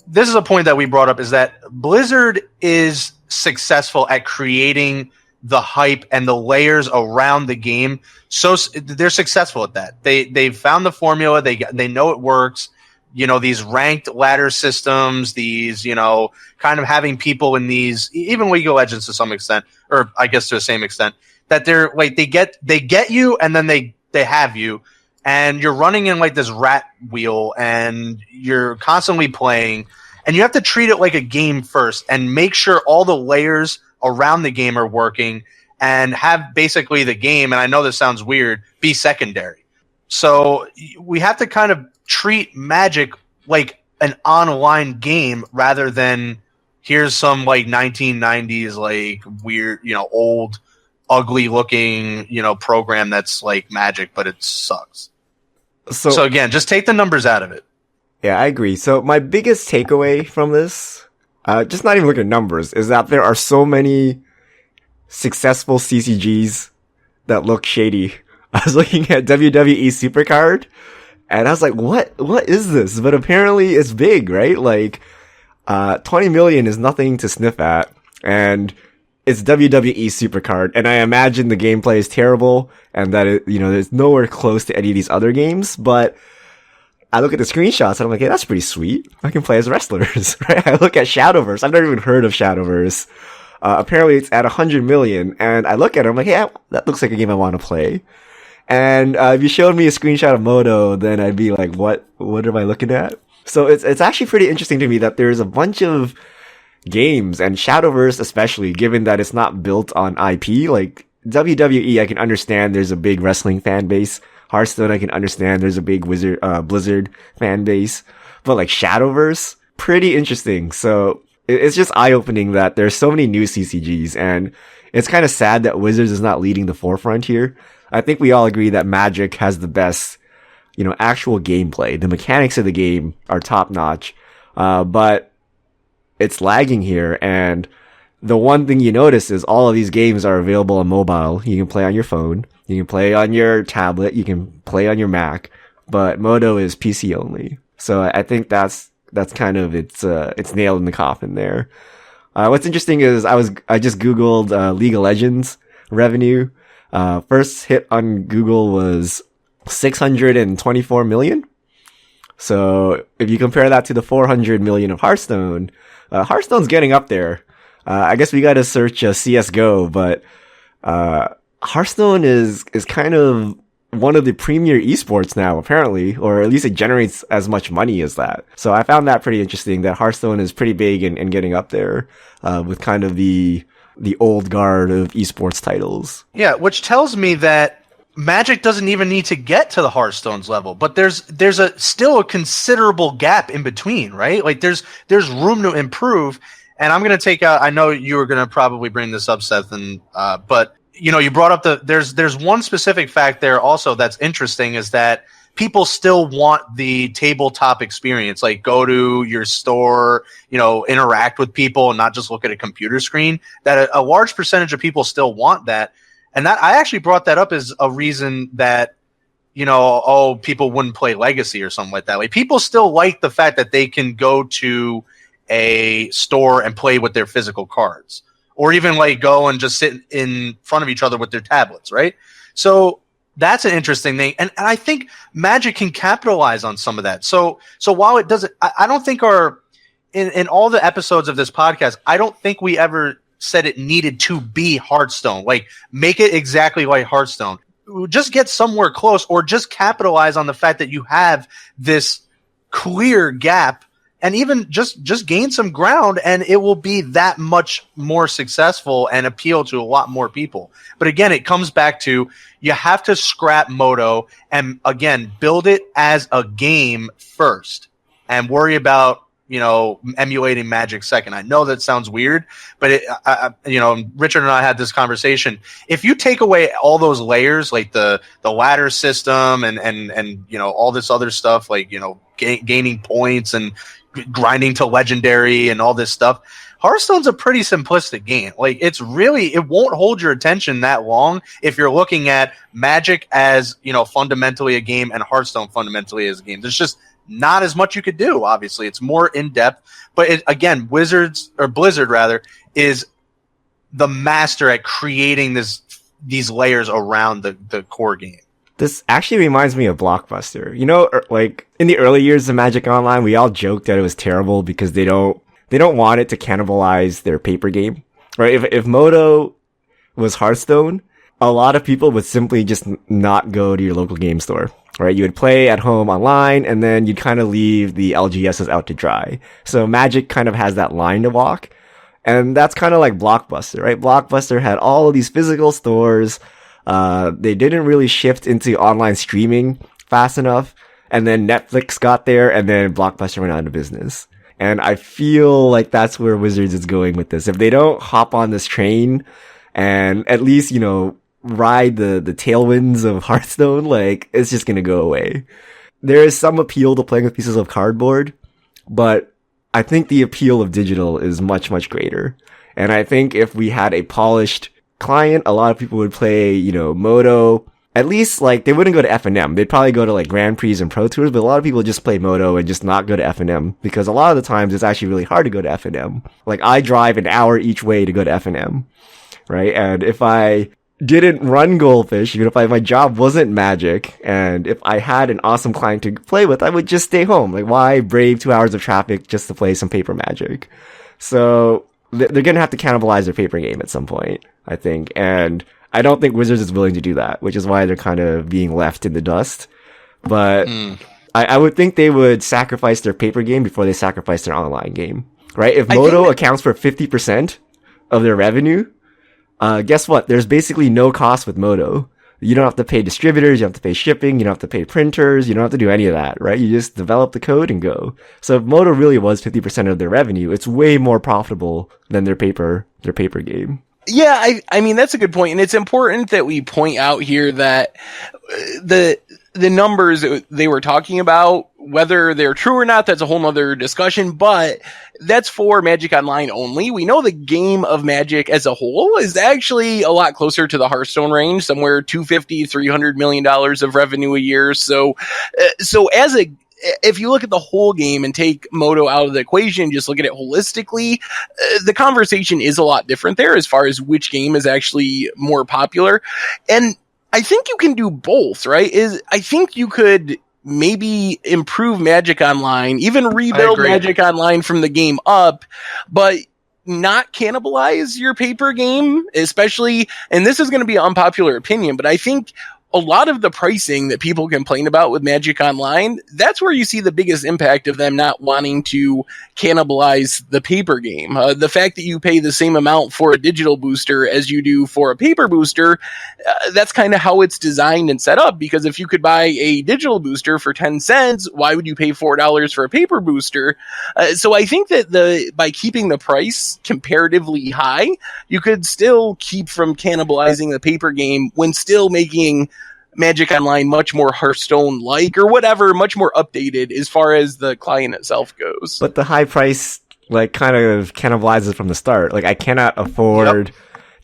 this is a point that we brought up, is that Blizzard is successful at creating the hype and the layers around the game. So they're successful at that. They've found the formula. They know it works. These ranked ladder systems, these, kind of having people in these, even League of Legends to some extent, or I guess to the same extent, that they're like, they get you and then they have you, and you're running in like this rat wheel and you're constantly playing, and you have to treat it like a game first and make sure all the layers around the game are working, and have basically the game, and I know this sounds weird, be secondary. So we have to kind of treat Magic like an online game rather than here's some like 1990s like weird, old, ugly looking, program that's like Magic, but it sucks. So again, just take the numbers out of it. Yeah, I agree. So my biggest takeaway from this, just not even looking at numbers, is that there are so many successful CCGs that look shady. I was looking at WWE Supercard, and I was like, what is this? But apparently it's big, right? Like, 20 million is nothing to sniff at, and it's WWE Supercard, and I imagine the gameplay is terrible, and that it, there's nowhere close to any of these other games, but I look at the screenshots and I'm like, hey, that's pretty sweet. I can play as wrestlers, right? I look at Shadowverse. I've never even heard of Shadowverse. Apparently it's at 100 million, and I look at it, I'm like, hey, that looks like a game I want to play. And if you showed me a screenshot of Moto, then I'd be like, what am I looking at? So it's actually pretty interesting to me that there's a bunch of games, and Shadowverse especially, given that it's not built on IP, like WWE, I can understand there's a big wrestling fan base. Hearthstone, I can understand there's a big Blizzard fan base. But like Shadowverse, pretty interesting. So it's just eye-opening that there's so many new CCGs, and it's kind of sad that Wizards is not leading the forefront here. I think we all agree that Magic has the best, actual gameplay. The mechanics of the game are top-notch. But it's lagging here, and the one thing you notice is all of these games are available on mobile. You can play on your phone, you can play on your tablet, you can play on your Mac, but Moto is PC only. So I think that's kind of it's nailed in the coffin there. What's interesting is I just Googled League of Legends revenue. First hit on Google was 624 million. So if you compare that to the 400 million of Hearthstone, Hearthstone's getting up there. I guess we gotta search CSGO, but Hearthstone is kind of one of the premier esports now, apparently, or at least it generates as much money as that. So I found that pretty interesting, that Hearthstone is pretty big and getting up there with kind of the old guard of esports titles. Yeah, which tells me that Magic doesn't even need to get to the Hearthstone's level, but there's still a considerable gap in between, right? Like there's room to improve. And I'm going to take out, I know you were going to probably bring this up, Seth, and but you brought up there's one specific fact there also that's interesting, is that people still want the tabletop experience, like go to your store, interact with people and not just look at a computer screen. That a large percentage of people still want that. And that I actually brought that up as a reason that, people wouldn't play Legacy or something like that. Like people still like the fact that they can go to a store and play with their physical cards, or even like go and just sit in front of each other with their tablets, right? So that's an interesting thing. And I think Magic can capitalize on some of that. So while it doesn't, I don't think in all the episodes of this podcast, I don't think we ever said it needed to be Hearthstone. Like make it exactly like Hearthstone. Just get somewhere close, or just capitalize on the fact that you have this clear gap, and even just gain some ground, and it will be that much more successful and appeal to a lot more people. But again, it comes back to, you have to scrap Moto and again build it as a game first, and worry about emulating Magic second. I know that sounds weird, but Richard and I had this conversation. If you take away all those layers, like the ladder system and all this other stuff, like gaining points and grinding to legendary and all this stuff, Hearthstone's a pretty simplistic game. Like it won't hold your attention that long if you're looking at Magic as fundamentally a game and Hearthstone fundamentally as a game. There's just not as much you could do. Obviously, it's more in depth, but again, Blizzard is the master at creating these layers around the core game. This actually reminds me of Blockbuster. Like in the early years of Magic Online, we all joked that it was terrible because they don't want it to cannibalize their paper game, right? If Moto was Hearthstone, a lot of people would simply just not go to your local game store, right? You would play at home online, and then you'd kind of leave the LGSs out to dry. So Magic kind of has that line to walk, and that's kind of like Blockbuster, right? Blockbuster had all of these physical stores. They didn't really shift into online streaming fast enough, and then Netflix got there, and then Blockbuster went out of business. And I feel like that's where Wizards is going with this. If they don't hop on this train and at least, ride the tailwinds of Hearthstone, like it's just gonna go away. There is some appeal to playing with pieces of cardboard, but I think the appeal of digital is much, much greater. And I think if we had a polished client, a lot of people would play, Moto. At least, like, they wouldn't go to F&M. They'd probably go to, like, Grand Prix and Pro Tours, but a lot of people just play Moto and just not go to F&M, because a lot of the times it's actually really hard to go to F&M. Like, I drive an hour each way to go to F&M, right? And if I didn't run Goldfish, even if my job wasn't Magic, and if I had an awesome client to play with, I would just stay home. Like, why brave 2 hours of traffic just to play some paper Magic? So, they're gonna have to cannibalize their paper game at some point, I think, and I don't think Wizards is willing to do that, which is why they're kind of being left in the dust. But I would think they would sacrifice their paper game before they sacrifice their online game, right? If Moto accounts for 50% of their revenue, guess what? There's basically no cost with Moto. You don't have to pay distributors, you don't have to pay shipping, you don't have to pay printers, you don't have to do any of that, right? You just develop the code and go. So if Moto really was 50% of their revenue, it's way more profitable than their paper game. Yeah, I mean, that's a good point. And it's important that we point out here that the numbers they were talking about whether they're true or not, that's a whole nother discussion, but that's for Magic Online only. We know the game of Magic as a whole is actually a lot closer to the Hearthstone range, somewhere $250-300 million of revenue a year. So if you look at the whole game and take Moto out of the equation, just look at it holistically, the conversation is a lot different there as far as which game is actually more popular. And I think you can do both, right? I think you could maybe improve Magic Online, even rebuild Magic Online from the game up, but not cannibalize your paper game, especially, and this is going to be an unpopular opinion, but I think a lot of the pricing that people complain about with Magic Online, that's where you see the biggest impact of them not wanting to cannibalize the paper game. The fact that you pay the same amount for a digital booster as you do for a paper booster, that's kind of how it's designed and set up, because if you could buy a digital booster for 10 cents, why would you pay $4 for a paper booster? So I think that by keeping the price comparatively high, you could still keep from cannibalizing the paper game when still making Magic Online much more Hearthstone-like or whatever, much more updated as far as the client itself goes. But the high price, like, kind of cannibalizes from the start. Like, I cannot afford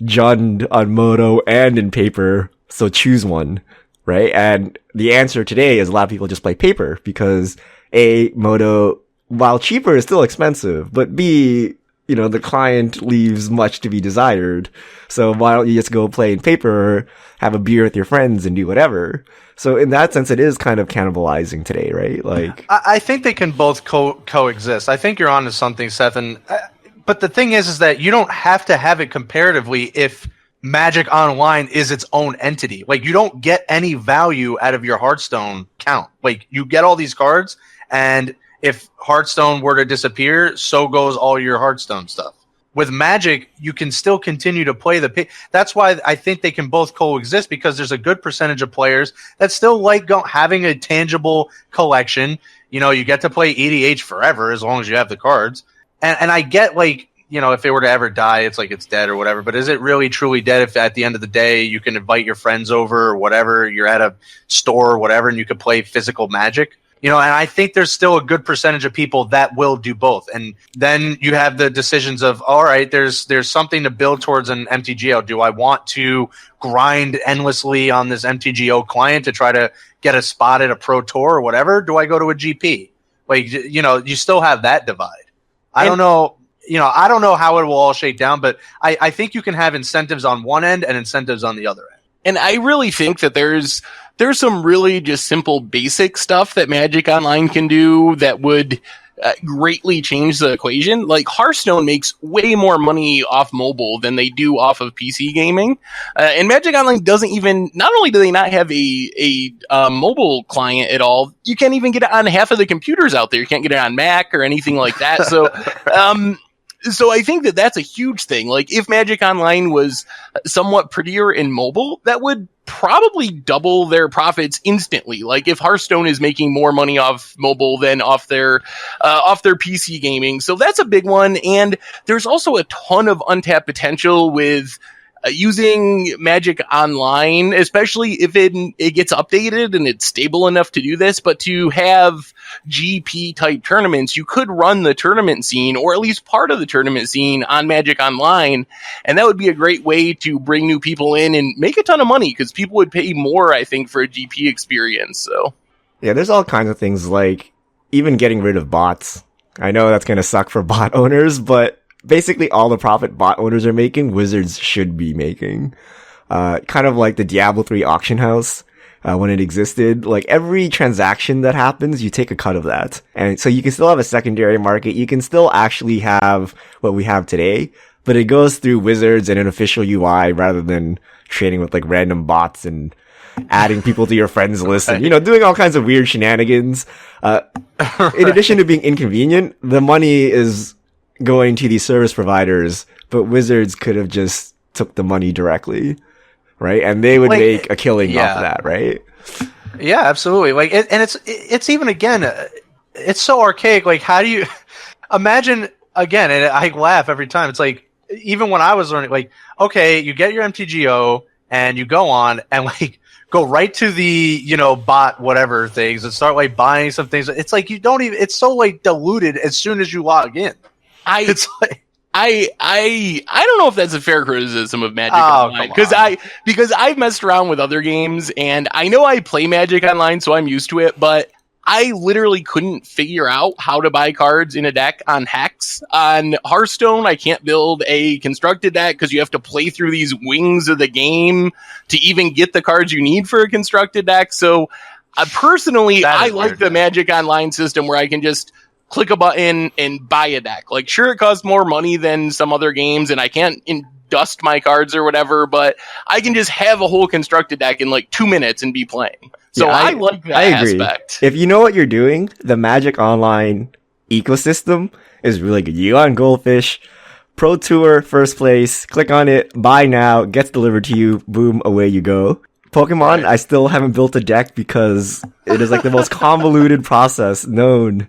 Jund on Moto and in paper, so choose one, right? And the answer today is a lot of people just play paper because A, Moto, while cheaper, is still expensive, but B, you know, the client leaves much to be desired. So why don't you just go play in paper, have a beer with your friends and do whatever? So in that sense, it is kind of cannibalizing today, right? Like, I think they can both coexist. I think you're onto something, Seth. But the thing is that you don't have to have it comparatively if Magic Online is its own entity. Like, you don't get any value out of your Hearthstone count. Like, you get all these cards, and if Hearthstone were to disappear, so goes all your Hearthstone stuff. With Magic, you can still continue to play that's why I think they can both coexist, because there's a good percentage of players that still like having a tangible collection. You know, you get to play EDH forever as long as you have the cards. And I get, like, you know, if it were to ever die, it's like it's dead or whatever. But is it really truly dead if at the end of the day you can invite your friends over or whatever, you're at a store or whatever, and you could play physical Magic? You know, and I think there's still a good percentage of people that will do both. And then you have the decisions of, all right, there's something to build towards an MTGO. Do I want to grind endlessly on this MTGO client to try to get a spot at a Pro Tour or whatever? Do I go to a GP? Like, you know, you still have that divide. I don't know. You know, I don't know how it will all shake down, but I think you can have incentives on one end and incentives on the other end. And I really think that there's some really just simple basic stuff that Magic Online can do that would greatly change the equation. Like, Hearthstone makes way more money off mobile than they do off of PC gaming. And Magic Online doesn't even, not only do they not have a mobile client at all, you can't even get it on half of the computers out there. You can't get it on Mac or anything like that. So, so I think that that's a huge thing. Like, if Magic Online was somewhat prettier in mobile, that would probably double their profits instantly. Like, if Hearthstone is making more money off mobile than off their PC gaming. So that's a big one. And there's also a ton of untapped potential with using Magic Online, especially if it gets updated and it's stable enough to do this. But to have GP type tournaments, you could run the tournament scene, or at least part of the tournament scene, on Magic Online, and that would be a great way to bring new people in and make a ton of money, because people would pay more, I think, for a GP experience. So yeah, there's all kinds of things, like even getting rid of bots. I know that's going to suck for bot owners, but basically all the profit bot owners are making, Wizards should be making. Kind of like the Diablo 3 auction house. When it existed, like, every transaction that happens, you take a cut of that. And so you can still have a secondary market. You can still actually have what we have today, but it goes through Wizards and an official UI rather than trading with, like, random bots and adding people to your friends list and, you know, doing all kinds of weird shenanigans. In addition to being inconvenient, the money is going to these service providers, but Wizards could have just took the money directly. Right, and they would make a killing off of that, right? Yeah, absolutely. Like, and it's even, again, it's so archaic. Like, how do you imagine, again? And I laugh every time. It's like, even when I was learning, like, okay, you get your MTGO and you go on, and like go right to the bot whatever things and start like buying some things. It's like you don't even. It's so like diluted as soon as you log in. It's like I don't know if that's a fair criticism of Magic Oh, Online come on. because I've messed around with other games and I know I play Magic Online, so I'm used to it, but I literally couldn't figure out how to buy cards in a deck on Hex. On Hearthstone, I can't build a constructed deck because you have to play through these wings of the game to even get the cards you need for a constructed deck. So, personally, I like the Magic Online system where I can just click a button and buy a deck. Like, sure, it costs more money than some other games, and I can't dust my cards or whatever, but I can just have a whole constructed deck in like 2 minutes and be playing. So I like that aspect. If you know what you're doing, the Magic Online ecosystem is really good. You on Goldfish, Pro Tour, first place, click on it, buy now, gets delivered to you, boom, away you go. Pokemon, I still haven't built a deck because it is like the most convoluted process known,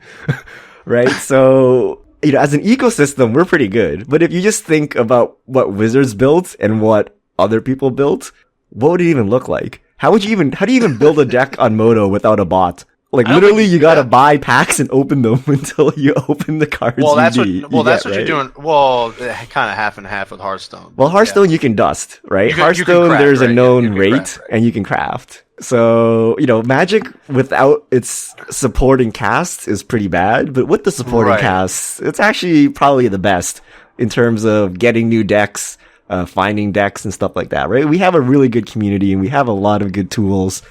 right? So, as an ecosystem, we're pretty good. But if you just think about what Wizards built and what other people built, what would it even look like? How do you even build a deck on Moto without a bot? Like, literally, you gotta buy packs and open them until you open the cards that's you need. What you're doing. Well, kind of half and half with Hearthstone. Well, Hearthstone, you can dust, right? Hearthstone, craft, there's a known rate, and you can craft. So, Magic without its supporting casts is pretty bad, but with the supporting casts, it's actually probably the best in terms of getting new decks, finding decks and stuff like that, right? We have a really good community and we have a lot of good tools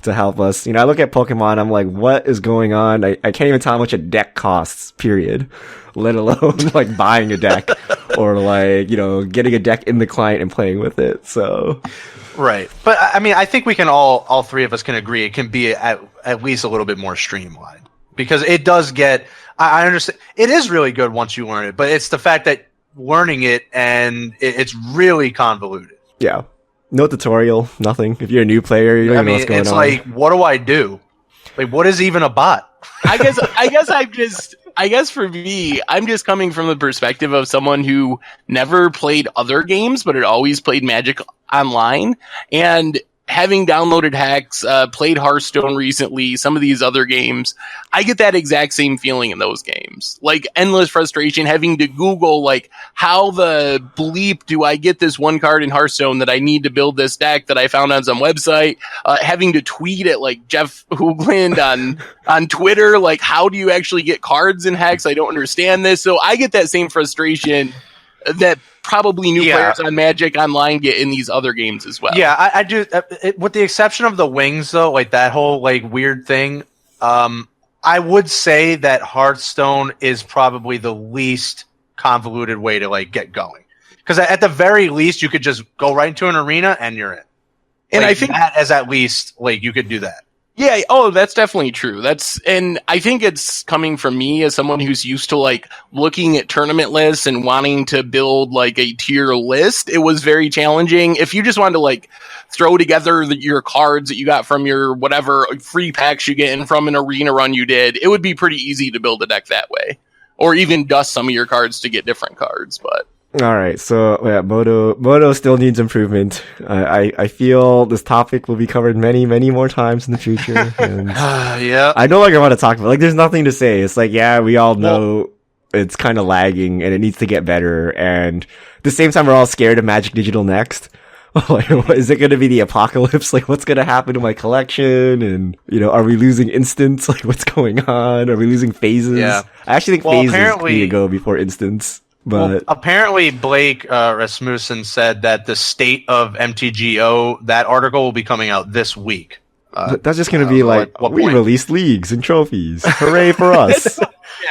to help us. I look at Pokemon, I'm like, what is going on? I can't even tell how much a deck costs, period. Let alone like buying a deck or like, getting a deck in the client and playing with it. So right. But I mean, I think we can all three of us can agree it can be at least a little bit more streamlined because it does get, I understand it is really good once you learn it, but it's the fact that learning it and it's really convoluted. Yeah. No tutorial, nothing. If you're a new player, you don't know what's going on. It's like, what do I do? Like, what is even a bot? I guess for me, I'm just coming from the perspective of someone who never played other games, but had always played Magic Online. And having downloaded Hex, played Hearthstone recently, some of these other games, I get that exact same feeling in those games. Like, endless frustration, having to Google, like, how the bleep do I get this one card in Hearthstone that I need to build this deck that I found on some website? Having to tweet at, like, Jeff Hoogland on Twitter, like, how do you actually get cards in Hex? I don't understand this. So I get that same frustration that probably new players on Magic Online get in these other games as well. Yeah, I do. With the exception of the wings, though, like that whole like weird thing, I would say that Hearthstone is probably the least convoluted way to like get going. Because at the very least, you could just go right into an arena and you're in. And I think that as at least like you could do that. Yeah, that's definitely true. And I think it's coming from me as someone who's used to like looking at tournament lists and wanting to build like a tier list. It was very challenging. If you just wanted to like throw together your cards that you got from your whatever free packs you get in from an arena run you did, it would be pretty easy to build a deck that way. Or even dust some of your cards to get different cards, but all right, so yeah, Moto still needs improvement. I feel this topic will be covered many, many more times in the future. And yeah, I no longer want to talk about. Like, there's nothing to say. It's like, yeah, we all know it's kind of lagging and it needs to get better. And at the same time, we're all scared of Magic Digital next. Like, is it going to be the apocalypse? Like, what's going to happen to my collection? And are we losing instants? Like, what's going on? Are we losing phases? Yeah, I actually think phases need to go before instants. But apparently Blake Rasmussen said that the state of MTGO, that article will be coming out this week. That's just going to be like, we released leagues and trophies. Hooray for us.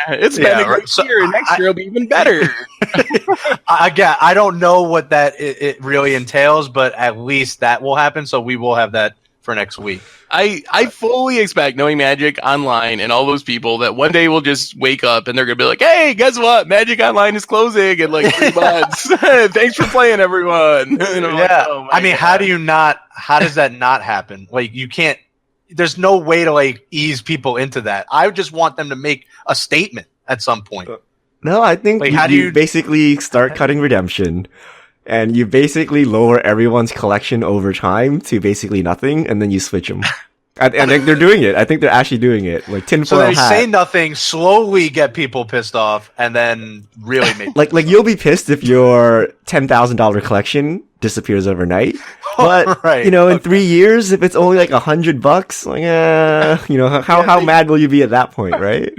It's been a great year. Next year will be even better. Again, I don't know what that it really entails, but at least that will happen. So we will have that for next week. I fully expect, knowing Magic Online and all those people, that one day we'll just wake up and they're going to be like, hey, guess what? Magic Online is closing in like 3 months. Thanks for playing, everyone. Like, oh I mean, God. How does that not happen? Like, you can't, there's no way to like ease people into that. I just want them to make a statement at some point. No, I think like, how do you basically start cutting redemption and you basically lower everyone's collection over time to basically nothing, and then you switch them. And I think they're doing it. I think they're actually doing it. Like tinfoil So they hat. say nothing, slowly get people pissed off, and then really make like you'll be pissed if your $10,000 collection disappears overnight. But Right, in 3 years, if it's only like $100, like how mad will you be at that point, right?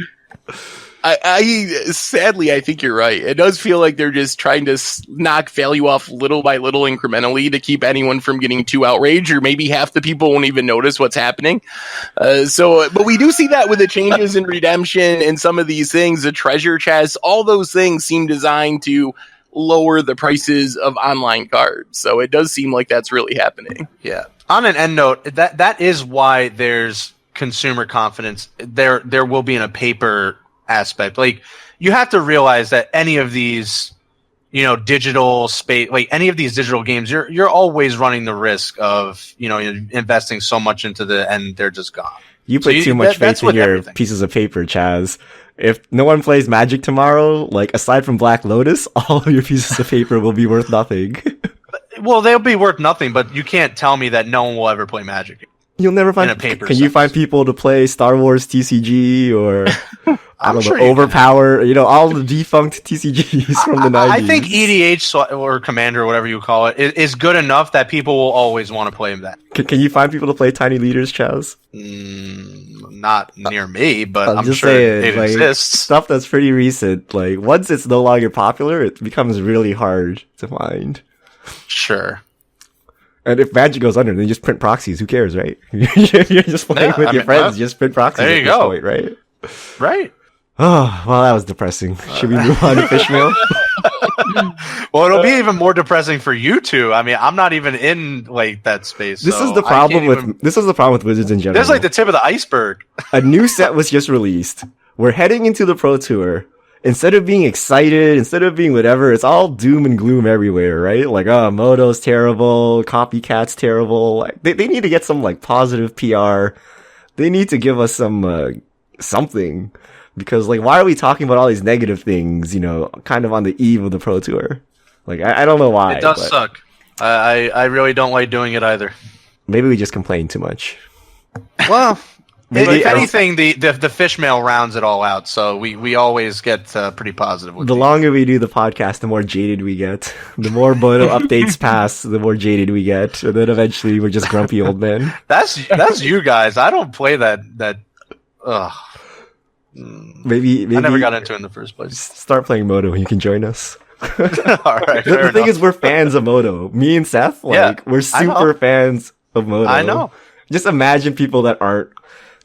Sadly, I think you're right. It does feel like they're just trying to knock value off little by little incrementally to keep anyone from getting too outraged, or maybe half the people won't even notice what's happening. But we do see that with the changes in redemption and some of these things, the treasure chests, all those things seem designed to lower the prices of online cards. So it does seem like that's really happening. Yeah. On an end note, that is why there's consumer confidence. There will be in a paper aspect. Like, you have to realize that any of these, digital space, like any of these digital games, you're always running the risk of, investing so much into and they're just gone. You put too much faith in your pieces of paper, Chaz. If no one plays Magic tomorrow, like aside from Black Lotus, all of your pieces of paper will be worth nothing. Well, they'll be worth nothing, but you can't tell me that no one will ever play Magic. You'll never find. Can you find people to play Star Wars TCG or I don't know, Overpower? All the defunct TCGs from the 90s. I think EDH or Commander or whatever you call it is good enough that people will always want to play that. Can you find people to play Tiny Leaders, Chaz? Not near me, but I'm just sure saying, it exists. Stuff that's pretty recent. Like once it's no longer popular, it becomes really hard to find. Sure. And if Magic goes under, then you just print proxies. Who cares, right? You're just playing with your friends. You just print proxies. There you go. Point, right? Right. Oh, well, that was depressing. Should we move on to Fishmail? Well, it'll be even more depressing for you two. I mean, I'm not even in like that space. This is the problem with Wizards in general. This is like the tip of the iceberg. A new set was just released. We're heading into the Pro Tour. Instead of being excited, instead of being whatever, it's all doom and gloom everywhere, right? Like, Moto's terrible, Copycat's terrible. Like, they need to get some, like, positive PR. They need to give us some, something. Because, like, why are we talking about all these negative things, kind of on the eve of the Pro Tour? Like, I don't know why. It does suck. I really don't like doing it either. Maybe we just complain too much. Well... if anything, the fish mail rounds it all out, so we always get pretty positive with the longer we do the podcast, the more jaded we get. The more Moto updates pass, the more jaded we get, and then eventually we're just grumpy old men. That's you guys. I don't play that. Ugh. Maybe I never got into it in the first place. Start playing Moto and you can join us. All right. The thing is, we're fans of Moto. Me and Seth, we're super fans of Moto. I know. Just imagine people that aren't.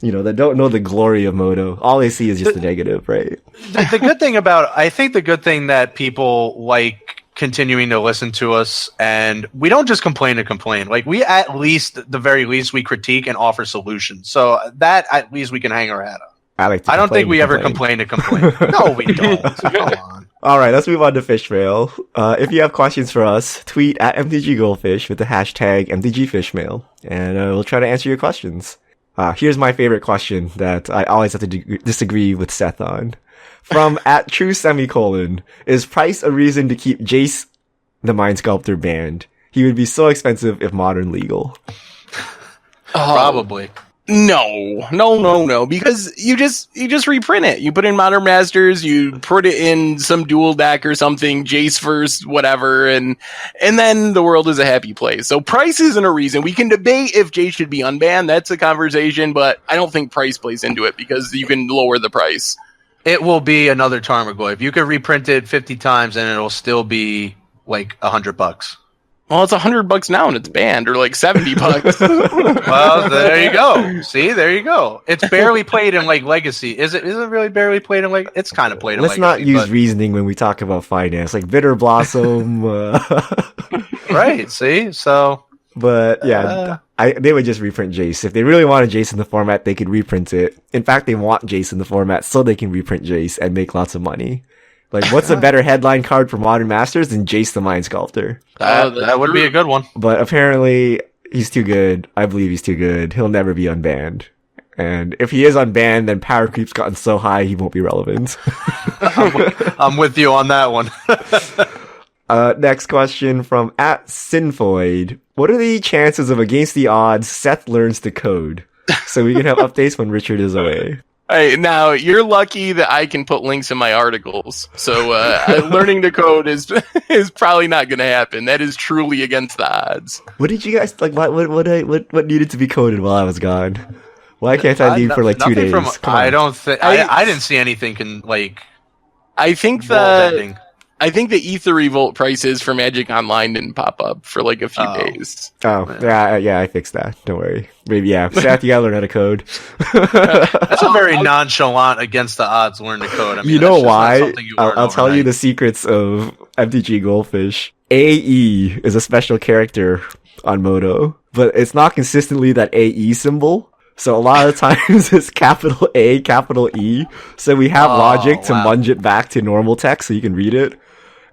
That don't know the glory of Moto. All they see is just the negative, right? The good thing I think the good thing that people like continuing to listen to us, and we don't just complain to complain. Like, we the very least, we critique and offer solutions. So that at least we can hang our hat on. I don't think we ever complain to complain. No, we don't. Come on. All right, let's move on to Fishmail. If you have questions for us, tweet at MTGGoldfish with the hashtag MTGFishmail, and we'll try to answer your questions. Here's my favorite question that I always have to disagree with Seth on. From at True Semicolon, is price a reason to keep Jace the Mind Sculptor banned? He would be so expensive if Modern legal. Probably. No, because you just reprint it. You put in Modern Masters, you put it in some dual deck or something, Jace first, whatever, and then the world is a happy place. So price isn't a reason. We can debate if Jace should be unbanned. That's a conversation, but I don't think price plays into it because you can lower the price. It will be another Tarmogoyf. You could reprint it 50 times and it'll still be like $100. Well, it's $100 now and it's banned, or like $70. Well, there you go. See, there you go. It's barely played in like Legacy. Is it really barely played in like? It's kind of played in Legacy. Let's not use reasoning when we talk about finance, like Bitter Blossom. Right. See, so. But yeah, they would just reprint Jace. If they really wanted Jace in the format, they could reprint it. In fact, they want Jace in the format so they can reprint Jace and make lots of money. Like, what's a better headline card for Modern Masters than Jace the Mind Sculptor? That would be a good one. But apparently, he's too good. I believe he's too good. He'll never be unbanned. And if he is unbanned, then power creep's gotten so high he won't be relevant. I'm with you on that one. Next question from @Sinfoid. What are the chances of against the odds Seth learns to code? So we can have updates when Richard is away. Hey, now you're lucky that I can put links in my articles. So learning to code is probably not going to happen. That is truly against the odds. What did you guys like? What needed to be coded while I was gone? Why can't I leave for like 2 days? I don't think I didn't see anything I think the Aether Revolt prices for Magic Online didn't pop up for like a few days. Oh, yeah, I fixed that. Don't worry. Maybe, yeah. Seth, you gotta learn how to code. That's a very nonchalant against the odds learn to code. I mean, you know why? I'll tell you the secrets of MTG Goldfish. AE is a special character on Moto, but it's not consistently that AE symbol. So a lot of times it's capital A, capital E. So we have logic to munge it back to normal text so you can read it.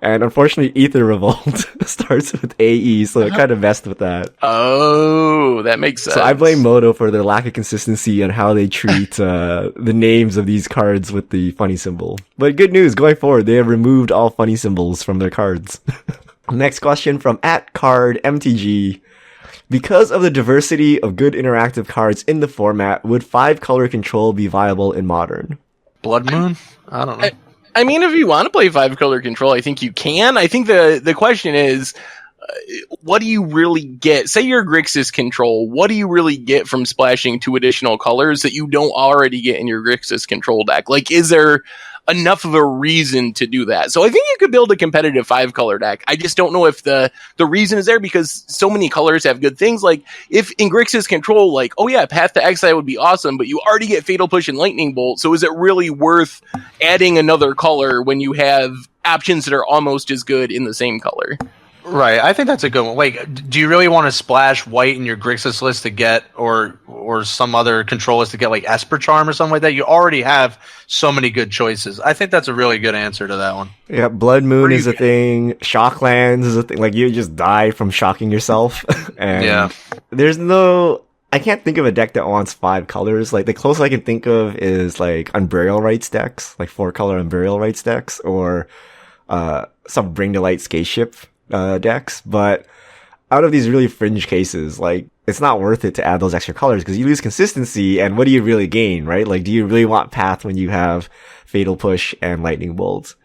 And unfortunately, Aether Revolt starts with AE, so it kind of messed with that. Oh, that makes sense. So I blame Moto for their lack of consistency on how they treat the names of these cards with the funny symbol. But good news, going forward, they have removed all funny symbols from their cards. Next question from @CardMTG. Because of the diversity of good interactive cards in the format, would 5-color control be viable in Modern? Blood Moon? I don't know. I mean, if you want to play 5-color control, I think you can. I think the question is, what do you really get? Say you're Grixis control, what do you really get from splashing 2 additional colors that you don't already get in your Grixis control deck? Like, is there enough of a reason to do that? So I think you could build a competitive 5-color deck. I just don't know if the reason is there, because so many colors have good things. Like, if in Grixis control, like, oh yeah, Path to Exile would be awesome, but you already get Fatal Push and Lightning Bolt, so is it really worth adding another color when you have options that are almost as good in the same color? Right, I think that's a good one. Like, do you really want to splash white in your Grixis list to get, or some other control list to get like Esper Charm or something like that? You already have so many good choices. I think that's a really good answer to that one. Yeah, Blood Moon is a thing. Shocklands is a thing. Like, you just die from shocking yourself. And yeah. There's no... I can't think of a deck that wants 5 colors. Like, the closest I can think of is like Unburial Rites decks, like 4-color Unburial Rites decks, or some Bring to Light Spaceship decks. But out of these really fringe cases, like, it's not worth it to add those extra colors because you lose consistency, and what do you really gain, right? Like, do you really want Path when you have Fatal Push and Lightning Bolt?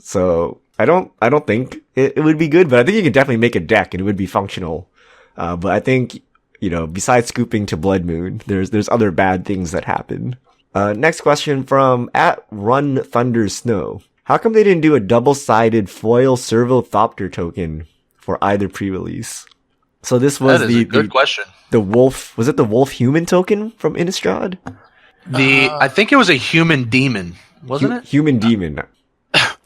So I don't think it would be good, but I think you can definitely make a deck and it would be functional. But I think, you know, besides scooping to Blood Moon, there's other bad things that happen. Next question from @RunThunderSnow. How come they didn't do a double-sided foil Servothopter token for either pre-release? So this was a good question. The wolf, was it the wolf human token from Innistrad? I think it was a human demon, wasn't it? Human demon.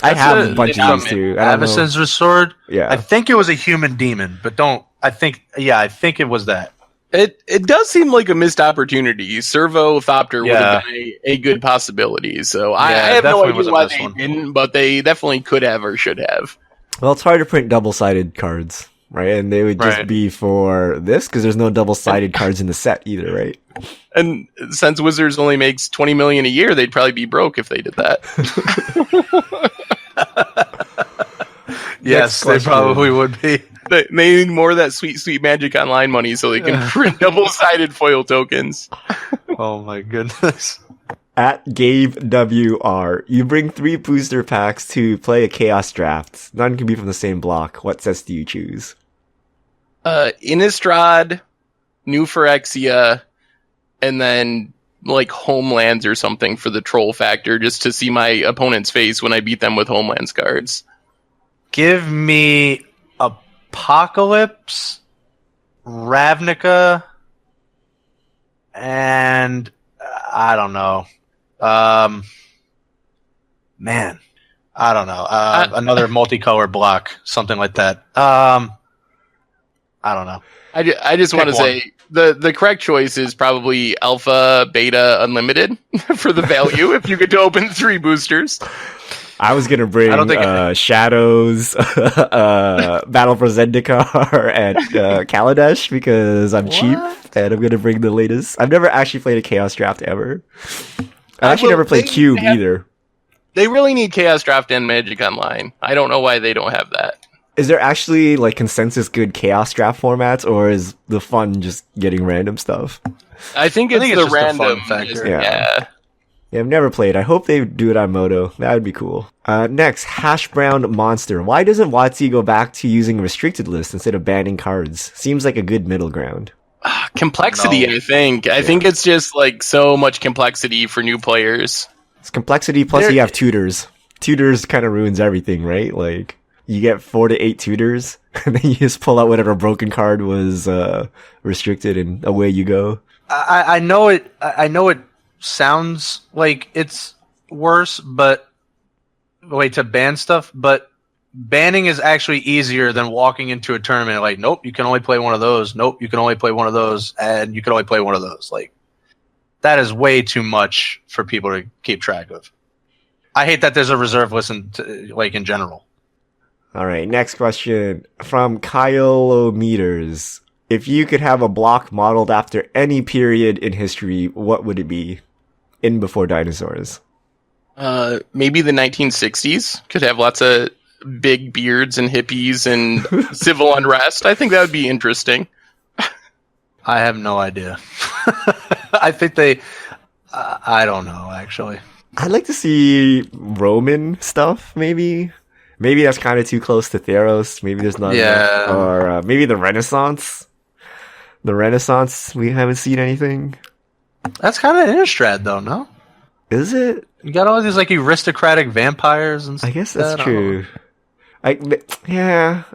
I have a bunch of these too. Avacyn's Sword. Yeah. I think it was a human demon, but I think it was that. It does seem like a missed opportunity. Servothopter would have been a good possibility. So I have no idea why they didn't, but they definitely could have or should have. Well, it's hard to print double-sided cards, right? And they would just be for this, because there's no double-sided cards in the set either, right? And since Wizards only makes $20 million a year, they'd probably be broke if they did that. Yes, they probably would be. They need more of that sweet, sweet Magic Online money so they can print double-sided foil tokens. Oh my goodness. @GabeWR. You bring 3 booster packs to play a Chaos Draft. None can be from the same block. What sets do you choose? Innistrad, New Phyrexia, and then like Homelands or something for the troll factor, just to see my opponent's face when I beat them with Homelands cards. Give me Apocalypse, Ravnica, and I don't know. Man, I don't know. Another multicolor block, something like that. I don't know. I just want to say the correct choice is probably Alpha, Beta, Unlimited for the value if you get to open 3 boosters. I was gonna bring Shadows, Battle for Zendikar, and Kaladesh because I'm cheap, and I'm gonna bring the latest. I've never actually played a Chaos Draft ever. I actually never played Cube either. They really need Chaos Draft and Magic Online. I don't know why they don't have that. Is there actually like consensus good chaos draft formats, or is the fun just getting random stuff? I think it's just the a fun random factor. Yeah. Yeah, I've never played. I hope they do it on Moto. That would be cool. Next, Hash Brown Monster. Why doesn't WotC go back to using restricted lists instead of banning cards? Seems like a good middle ground. Complexity, No. I think. I think it's just like so much complexity for new players. It's complexity plus you have tutors. Tutors kind of ruins everything, right? Like, you get 4 to 8 tutors, and then you just pull out whatever broken card was restricted, and away you go. I know it. I know it sounds like it's worse, but to ban stuff. But banning is actually easier than walking into a tournament. Like, nope, you can only play one of those. Nope, you can only play one of those, and you can only play one of those. Like, that is way too much for people to keep track of. I hate that there's a reserve list in general. All right, next question from Kylometers. If you could have a block modeled after any period in history, what would it be? In before dinosaurs. Maybe the 1960s could have lots of big beards and hippies and civil unrest. I think that would be interesting. I have no idea. I think they. I don't know, actually. I'd like to see Roman stuff, maybe. Maybe that's kind of too close to Theros. Maybe there's not enough. Or maybe the Renaissance. The Renaissance, we haven't seen anything. That's kind of Innistrad, though, no? Is it? You got all these like aristocratic vampires and stuff. I guess that's true. I don't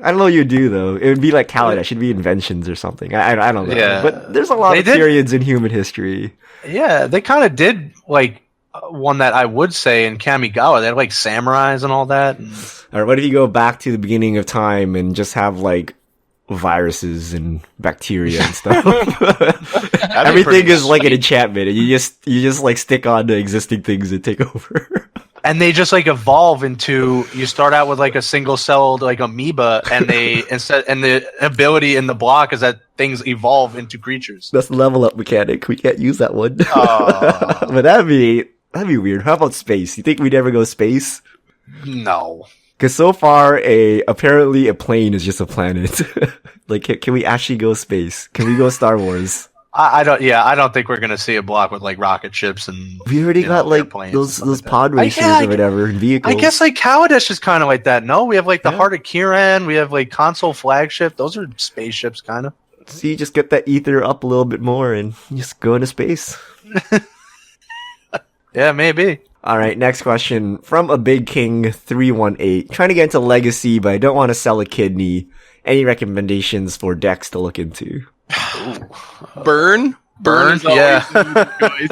know what you'd do, though. It would be like Kaladesh. It should be inventions or something. I don't know. Yeah. But there's a lot of periods in human history. Yeah, they kind of did like one that I would say in Kamigawa. They had like samurais and all that. Or what if you go back to the beginning of time and just have like viruses and bacteria and stuff? Everything is like an enchantment, and you just like stick on to existing things and take over. And they just like evolve into. You start out with like a single-celled like amoeba, and the ability in the block is that things evolve into creatures. That's the level up mechanic. We can't use that one. But that'd be weird. How about space? You think we'd ever go space? No. Because so far, apparently a plane is just a planet. Like, can we actually go space? Can we go Star Wars? I don't. Yeah, I don't think we're gonna see a block with like rocket ships and. We already got like those pod racers or whatever vehicles. I guess like Kaladesh is kind of like that. No, we have like the Heart of Kiran. We have like console flagship. Those are spaceships, kind of. See, just get that Aether up a little bit more and just go into space. Yeah, maybe. All right, next question from a Big King 318. Trying to get into Legacy, but I don't want to sell a kidney. Any recommendations for decks to look into? Burn is always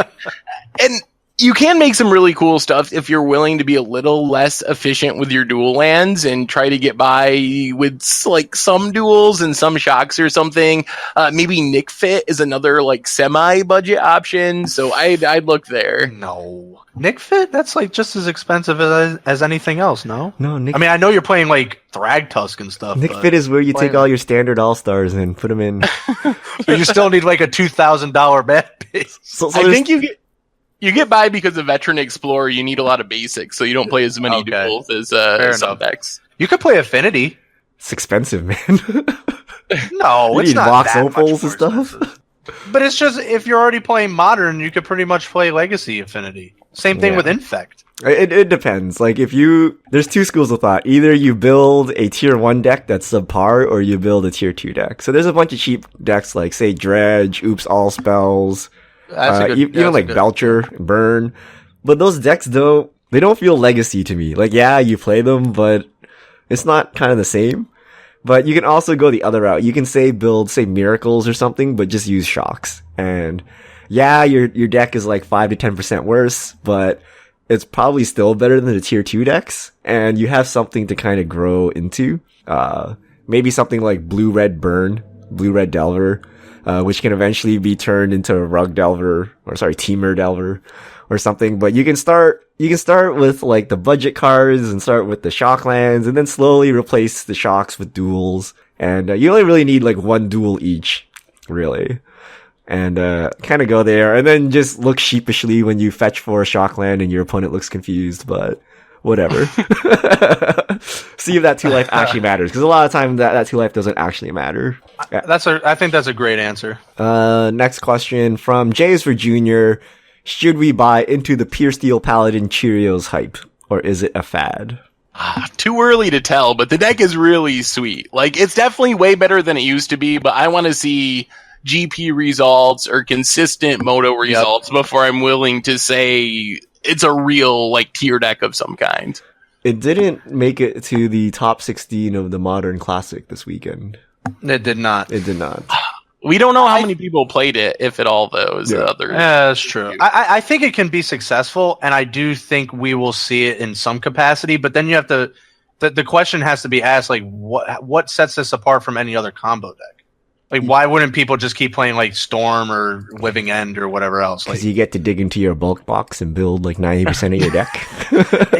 and you can make some really cool stuff if you're willing to be a little less efficient with your dual lands and try to get by with like some duels and some shocks or something. Maybe Nick Fit is another like semi-budget option, so I'd look there. No, Nick Fit, that's like just as expensive as anything else. No, I mean, I know you're playing like Thragtusk and stuff. Nick Fit is where you take all your standard all-stars and put them in. But you still need like a $2,000 bat base. So I think you get by because of Veteran Explorer. You need a lot of basics, so you don't play as many duels as some decks. You could play Affinity. It's expensive, man. No, it's need not Vox that Opals much and more stuff. expensive. But it's just if you're already playing Modern, you could pretty much play Legacy Affinity. Same thing with Infect. It depends. Like there's two schools of thought. Either you build a tier 1 deck that's subpar, or you build a tier 2 deck. So there's a bunch of cheap decks like say Dredge, Oops All Spells, even like Belcher, Burn. But those decks don't feel Legacy to me. Like, yeah, you play them, but it's not kind of the same. But you can also go the other route. You can build Miracles or something, but just use Shocks. And yeah, your deck is like 5 to 10% worse, but it's probably still better than the tier 2 decks. And you have something to kind of grow into. Maybe something like Blue-Red Burn, Blue-Red Delver, which can eventually be turned into a Teamer Delver or something. But you can start with like the budget cards and start with the Shocklands and then slowly replace the Shocks with duels. And you only really need like one duel each, really. And kind of go there and then just look sheepishly when you fetch for a Shockland and your opponent looks confused. But whatever. See if that 2-life actually matters, because a lot of time that 2-life doesn't actually matter. Yeah. I think that's a great answer. Next question from Jays for Junior. Should we buy into the Pure Steel Paladin Cheerios hype, or is it a fad? Too early to tell, but the deck is really sweet. Like, it's definitely way better than it used to be, but I want to see GP results or consistent Moto results before I'm willing to say it's a real, like, tier deck of some kind. It didn't make it to the top 16 of the Modern Classic this weekend. It did not. It did not. We don't know how many people played it, if at all, though, is the other. Yeah, that's true. I think it can be successful, and I do think we will see it in some capacity, but then you have to... The question has to be asked, like, what sets this apart from any other combo deck? Like, why wouldn't people just keep playing, like, Storm or Living End or whatever else? Because like, you get to dig into your bulk box and build, like, 90% of your deck.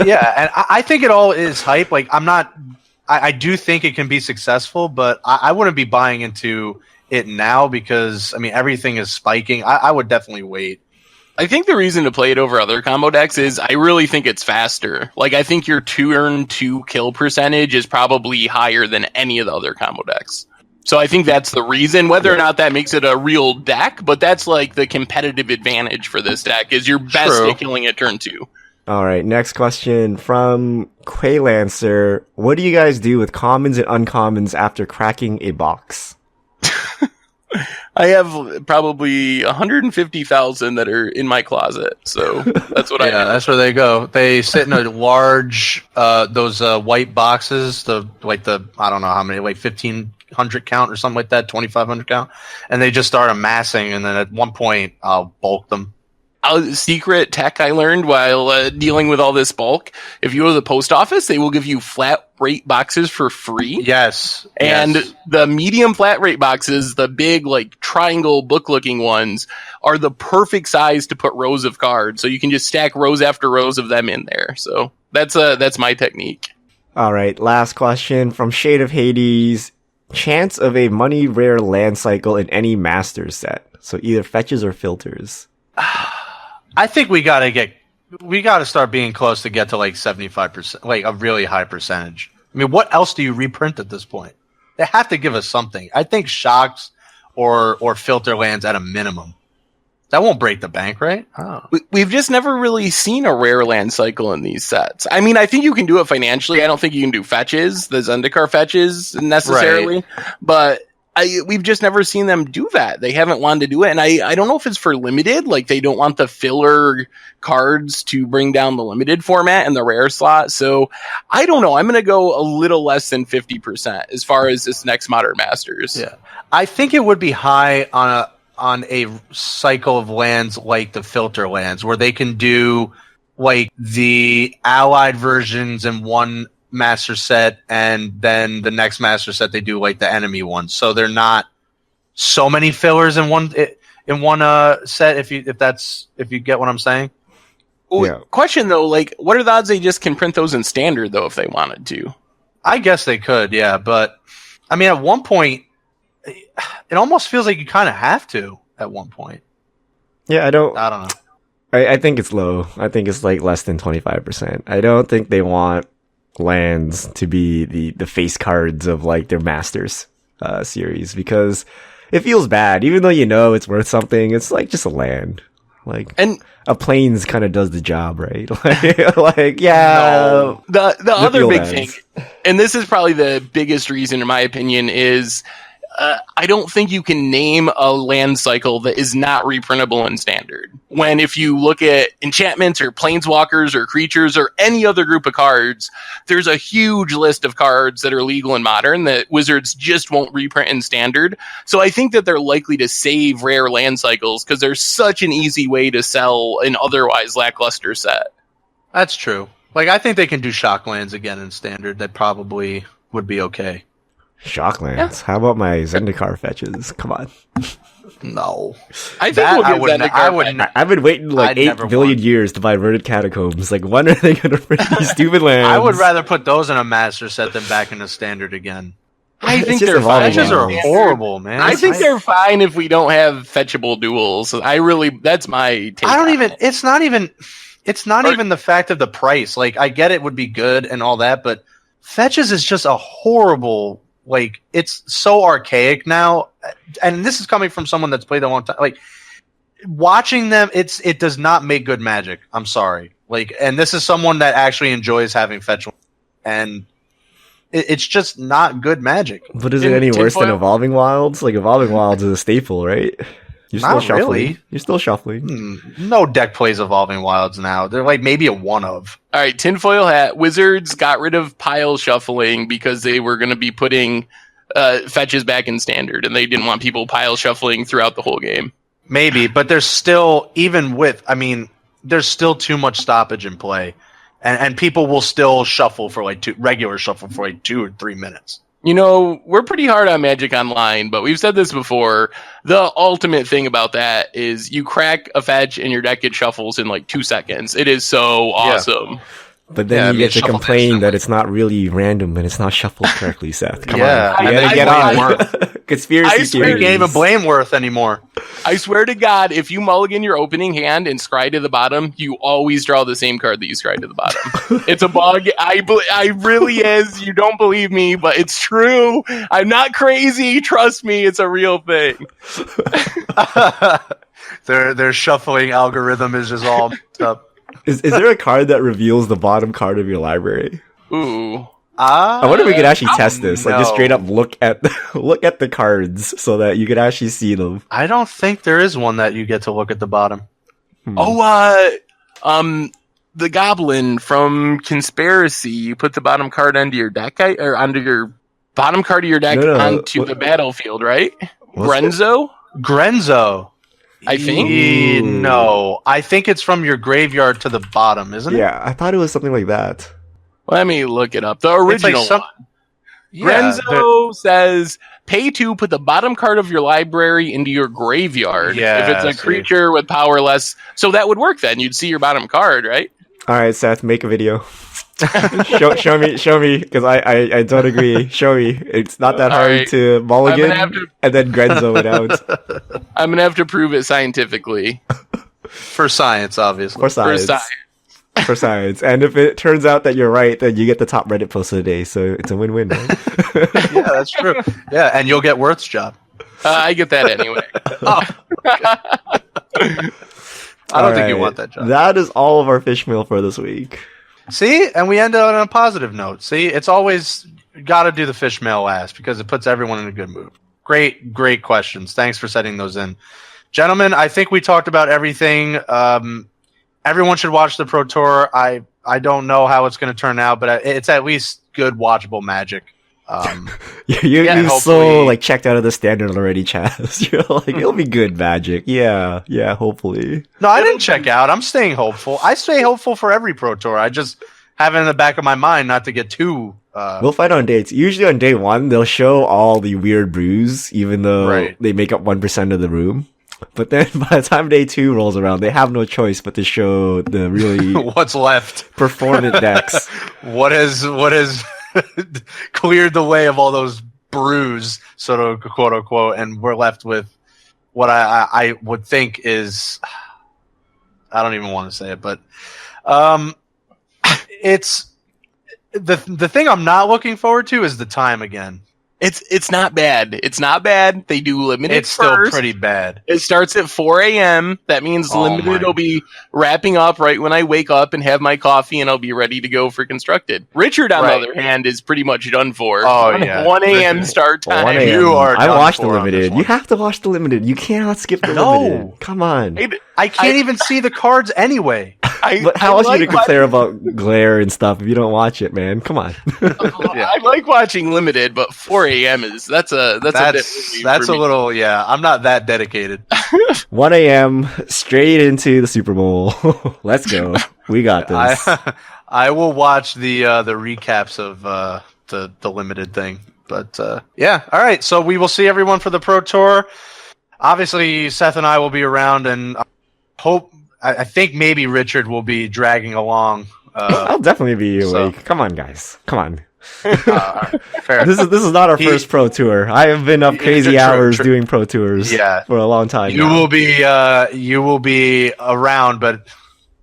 Yeah, and I think it all is hype. Like, I do think it can be successful, but I wouldn't be buying into it now because, I mean, everything is spiking. I would definitely wait. I think the reason to play it over other combo decks is I really think it's faster. Like, I think your turn 2 kill percentage is probably higher than any of the other combo decks. So I think that's the reason, whether or not that makes it a real deck, but that's like the competitive advantage for this deck is you're best at killing at turn 2. All right, next question from Quaylancer. What do you guys do with commons and uncommons after cracking a box? I have probably 150,000 that are in my closet, so that's what I do. Yeah, that's where they go. They sit in a large, those white boxes, I don't know how many, like 1,500 count or something like that, 2,500 count, and they just start amassing, and then at one point, I'll bulk them. Secret tech I learned while dealing with all this bulk. If you go to the post office, they will give you flat rate boxes for free. Yes. And the medium flat rate boxes, the big like triangle book looking ones, are the perfect size to put rows of cards. So you can just stack rows after rows of them in there. So that's my technique. All right, last question from Shade of Hades. Chance of a money rare land cycle in any master set. So either fetches or filters. I think we got to start being close to get to like 75%, like a really high percentage. I mean, what else do you reprint at this point? They have to give us something. I think shocks or filter lands at a minimum. That won't break the bank, right? Oh. We've just never really seen a rare land cycle in these sets. I mean, I think you can do it financially. I don't think you can do fetches, the Zendikar fetches necessarily, right. But we've just never seen them do that. They haven't wanted to do it, and I don't know if it's for limited, like they don't want the filler cards to bring down the limited format and the rare slot, so I don't know. I'm going to go a little less than 50% as far as this next Modern Masters. Yeah. I think it would be high on a cycle of lands like the filter lands, where they can do like the allied versions in one master set, and then the next master set they do like the enemy one, so they're not so many fillers in one set. If you get what I'm saying. Yeah. Question though, like, what are the odds they just can print those in standard though if they wanted to? I guess they could, yeah, but I mean, at one point, it almost feels like you kind of have to. At one point, yeah, I don't know. I think it's low. I think it's like less than 25%. I don't think they want lands to be the face cards of like their Masters series, because it feels bad. Even though you know it's worth something, it's like just a land. Like, and a plains kind of does the job, right? like yeah. No. The other big thing, and this is probably the biggest reason in my opinion, is I don't think you can name a land cycle that is not reprintable in standard. When if you look at enchantments or planeswalkers or creatures or any other group of cards, there's a huge list of cards that are legal in modern that Wizards just won't reprint in standard. So I think that they're likely to save rare land cycles because there's such an easy way to sell an otherwise lackluster set. That's true. Like, I think they can do shock lands again in standard. That probably would be okay. Shocklands. Yeah. How about my Zendikar fetches? Come on. No. I think we'll get Zendikar. I've been waiting like 8 billion years to buy Verdant Catacombs. Like, when are they going to print these stupid lands? I would rather put those in a master set than back into standard again. I think they're fine. Fetches are horrible, man. I think they're fine if we don't have fetchable duels. That's my take. It's not even, It's not even the fact of the price. Like, I get it would be good and all that, but fetches is just a horrible. Like, it's so archaic now, and this is coming from someone that's played a long time. Like, watching them, it does not make good Magic. I'm sorry. Like, and this is someone that actually enjoys having fetch, and it's just not good Magic. But is it any worse than Evolving Wilds? Like, Evolving Wilds is a staple, right? You're still Not shuffling. really. You're still shuffling. No deck plays Evolving Wilds now. They're like maybe a one of. All right, tinfoil hat. Wizards got rid of pile shuffling because they were going to be putting fetches back in standard, and they didn't want people pile shuffling throughout the whole game. Maybe, but there's still, even with, I mean, there's still too much stoppage in play, and people will still shuffle for like regular shuffle for like 2 or 3 minutes. You know, we're pretty hard on Magic Online, but we've said this before. The ultimate thing about that is you crack a fetch and your deck gets shuffles in like 2 seconds. It is so awesome. But then you get to complain that it's not really random and it's not shuffled correctly, Seth. Come on. You gotta get on. Conspiracy theories. Ain't even Blameworth anymore. I swear to God, if you mulligan your opening hand and scry to the bottom, you always draw the same card that you scry to the bottom. It's a bug. I really is. You don't believe me, but it's true. I'm not crazy. Trust me, it's a real thing. Their shuffling algorithm is just all messed up. Is there a card that reveals the bottom card of your library? Ooh. I wonder if we could actually test this. Like, just straight up look at the cards so that you could actually see them. I don't think there is one that you get to look at the bottom. Oh, the Goblin from Conspiracy. You put the bottom card onto your deck, or onto your bottom card of your deck onto the battlefield, right? Grenzo? Grenzo. I think? No. I think it's from your graveyard to the bottom, isn't it? Yeah, I thought it was something like that. Let me look it up. The original one. Grenzo says, pay 2, put the bottom card of your library into your graveyard. If it's a creature with power less. So that would work then. You'd see your bottom card, right? Alright, Seth, make a video. show me, because I don't agree. Show me. It's not that hard to mulligan and then Grenzo it out. I'm going to have to prove it scientifically. For science, obviously. For science. And if it turns out that you're right, then you get the top Reddit post of the day. So it's a win-win, right? Yeah, that's true. Yeah, and you'll get Worth's job. I get that anyway. I don't think you want that job. That is all of our fish meal for this week. See? And we end on a positive note. See? It's always got to do the fish mail last because it puts everyone in a good mood. Great questions. Thanks for setting those in. Gentlemen, I think we talked about everything. Everyone should watch the Pro Tour. I don't know how it's going to turn out, but it's at least good watchable Magic. You're so like checked out of the standard already, Chaz. You're like, it'll be good Magic. Yeah, hopefully. No, I didn't check out. I'm staying hopeful. I stay hopeful for every Pro Tour. I just have it in the back of my mind not to get too... We'll fight on dates. Usually on day 1, they'll show all the weird brews, even though they make up 1% of the room. But then by the time day 2 rolls around, they have no choice but to show the really... what's left. Performant decks. What has cleared the way of all those brews, sort of quote unquote, and we're left with what I would think is, I don't even want to say it, but it's the thing I'm not looking forward to is the time again. It's not bad. It's not bad. They do limited It's first. still pretty bad. It starts at 4 a.m. That means limited will be wrapping up right when I wake up and have my coffee, and I'll be ready to go for constructed. Richard, on the other hand, is pretty much done for. Oh, yeah. 1 a.m. start time. 1 a.m. You are I done watched the for on this limited. one. You have to watch the limited. You cannot skip the limited. Come on. I can't even see the cards anyway. But how else are you going to complain about glare and stuff if you don't watch it, man? Come on. I like watching limited, but 4 a.m. that's a little, yeah. I'm not that dedicated. 1 a.m. straight into the Super Bowl. Let's go. We got this. I will watch the recaps of the limited thing. But yeah, all right. So we will see everyone for the Pro Tour. Obviously, Seth and I will be around, and I think maybe Richard will be dragging along. I'll definitely be awake. Come on, guys. Come on. Fair. This is not our first Pro Tour. I have been up crazy hours doing Pro Tours for a long time. You will be around, but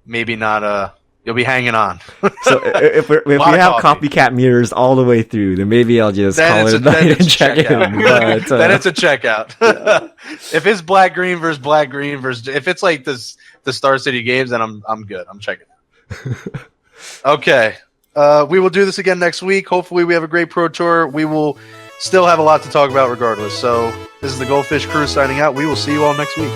maybe not. You'll be hanging on. So if we Lot of have coffee. copycat mirrors all the way through, then maybe I'll just Then call it's it a- a then night it's and a check checkout. in. But, Then it's a checkout. If it's black green versus black green versus if it's like this the Star City games, then I'm good. I'm checking it. Okay. We will do this again next week. Hopefully we have a great Pro Tour. We will still have a lot to talk about regardless. So this is the Goldfish Crew signing out. We will see you all next week.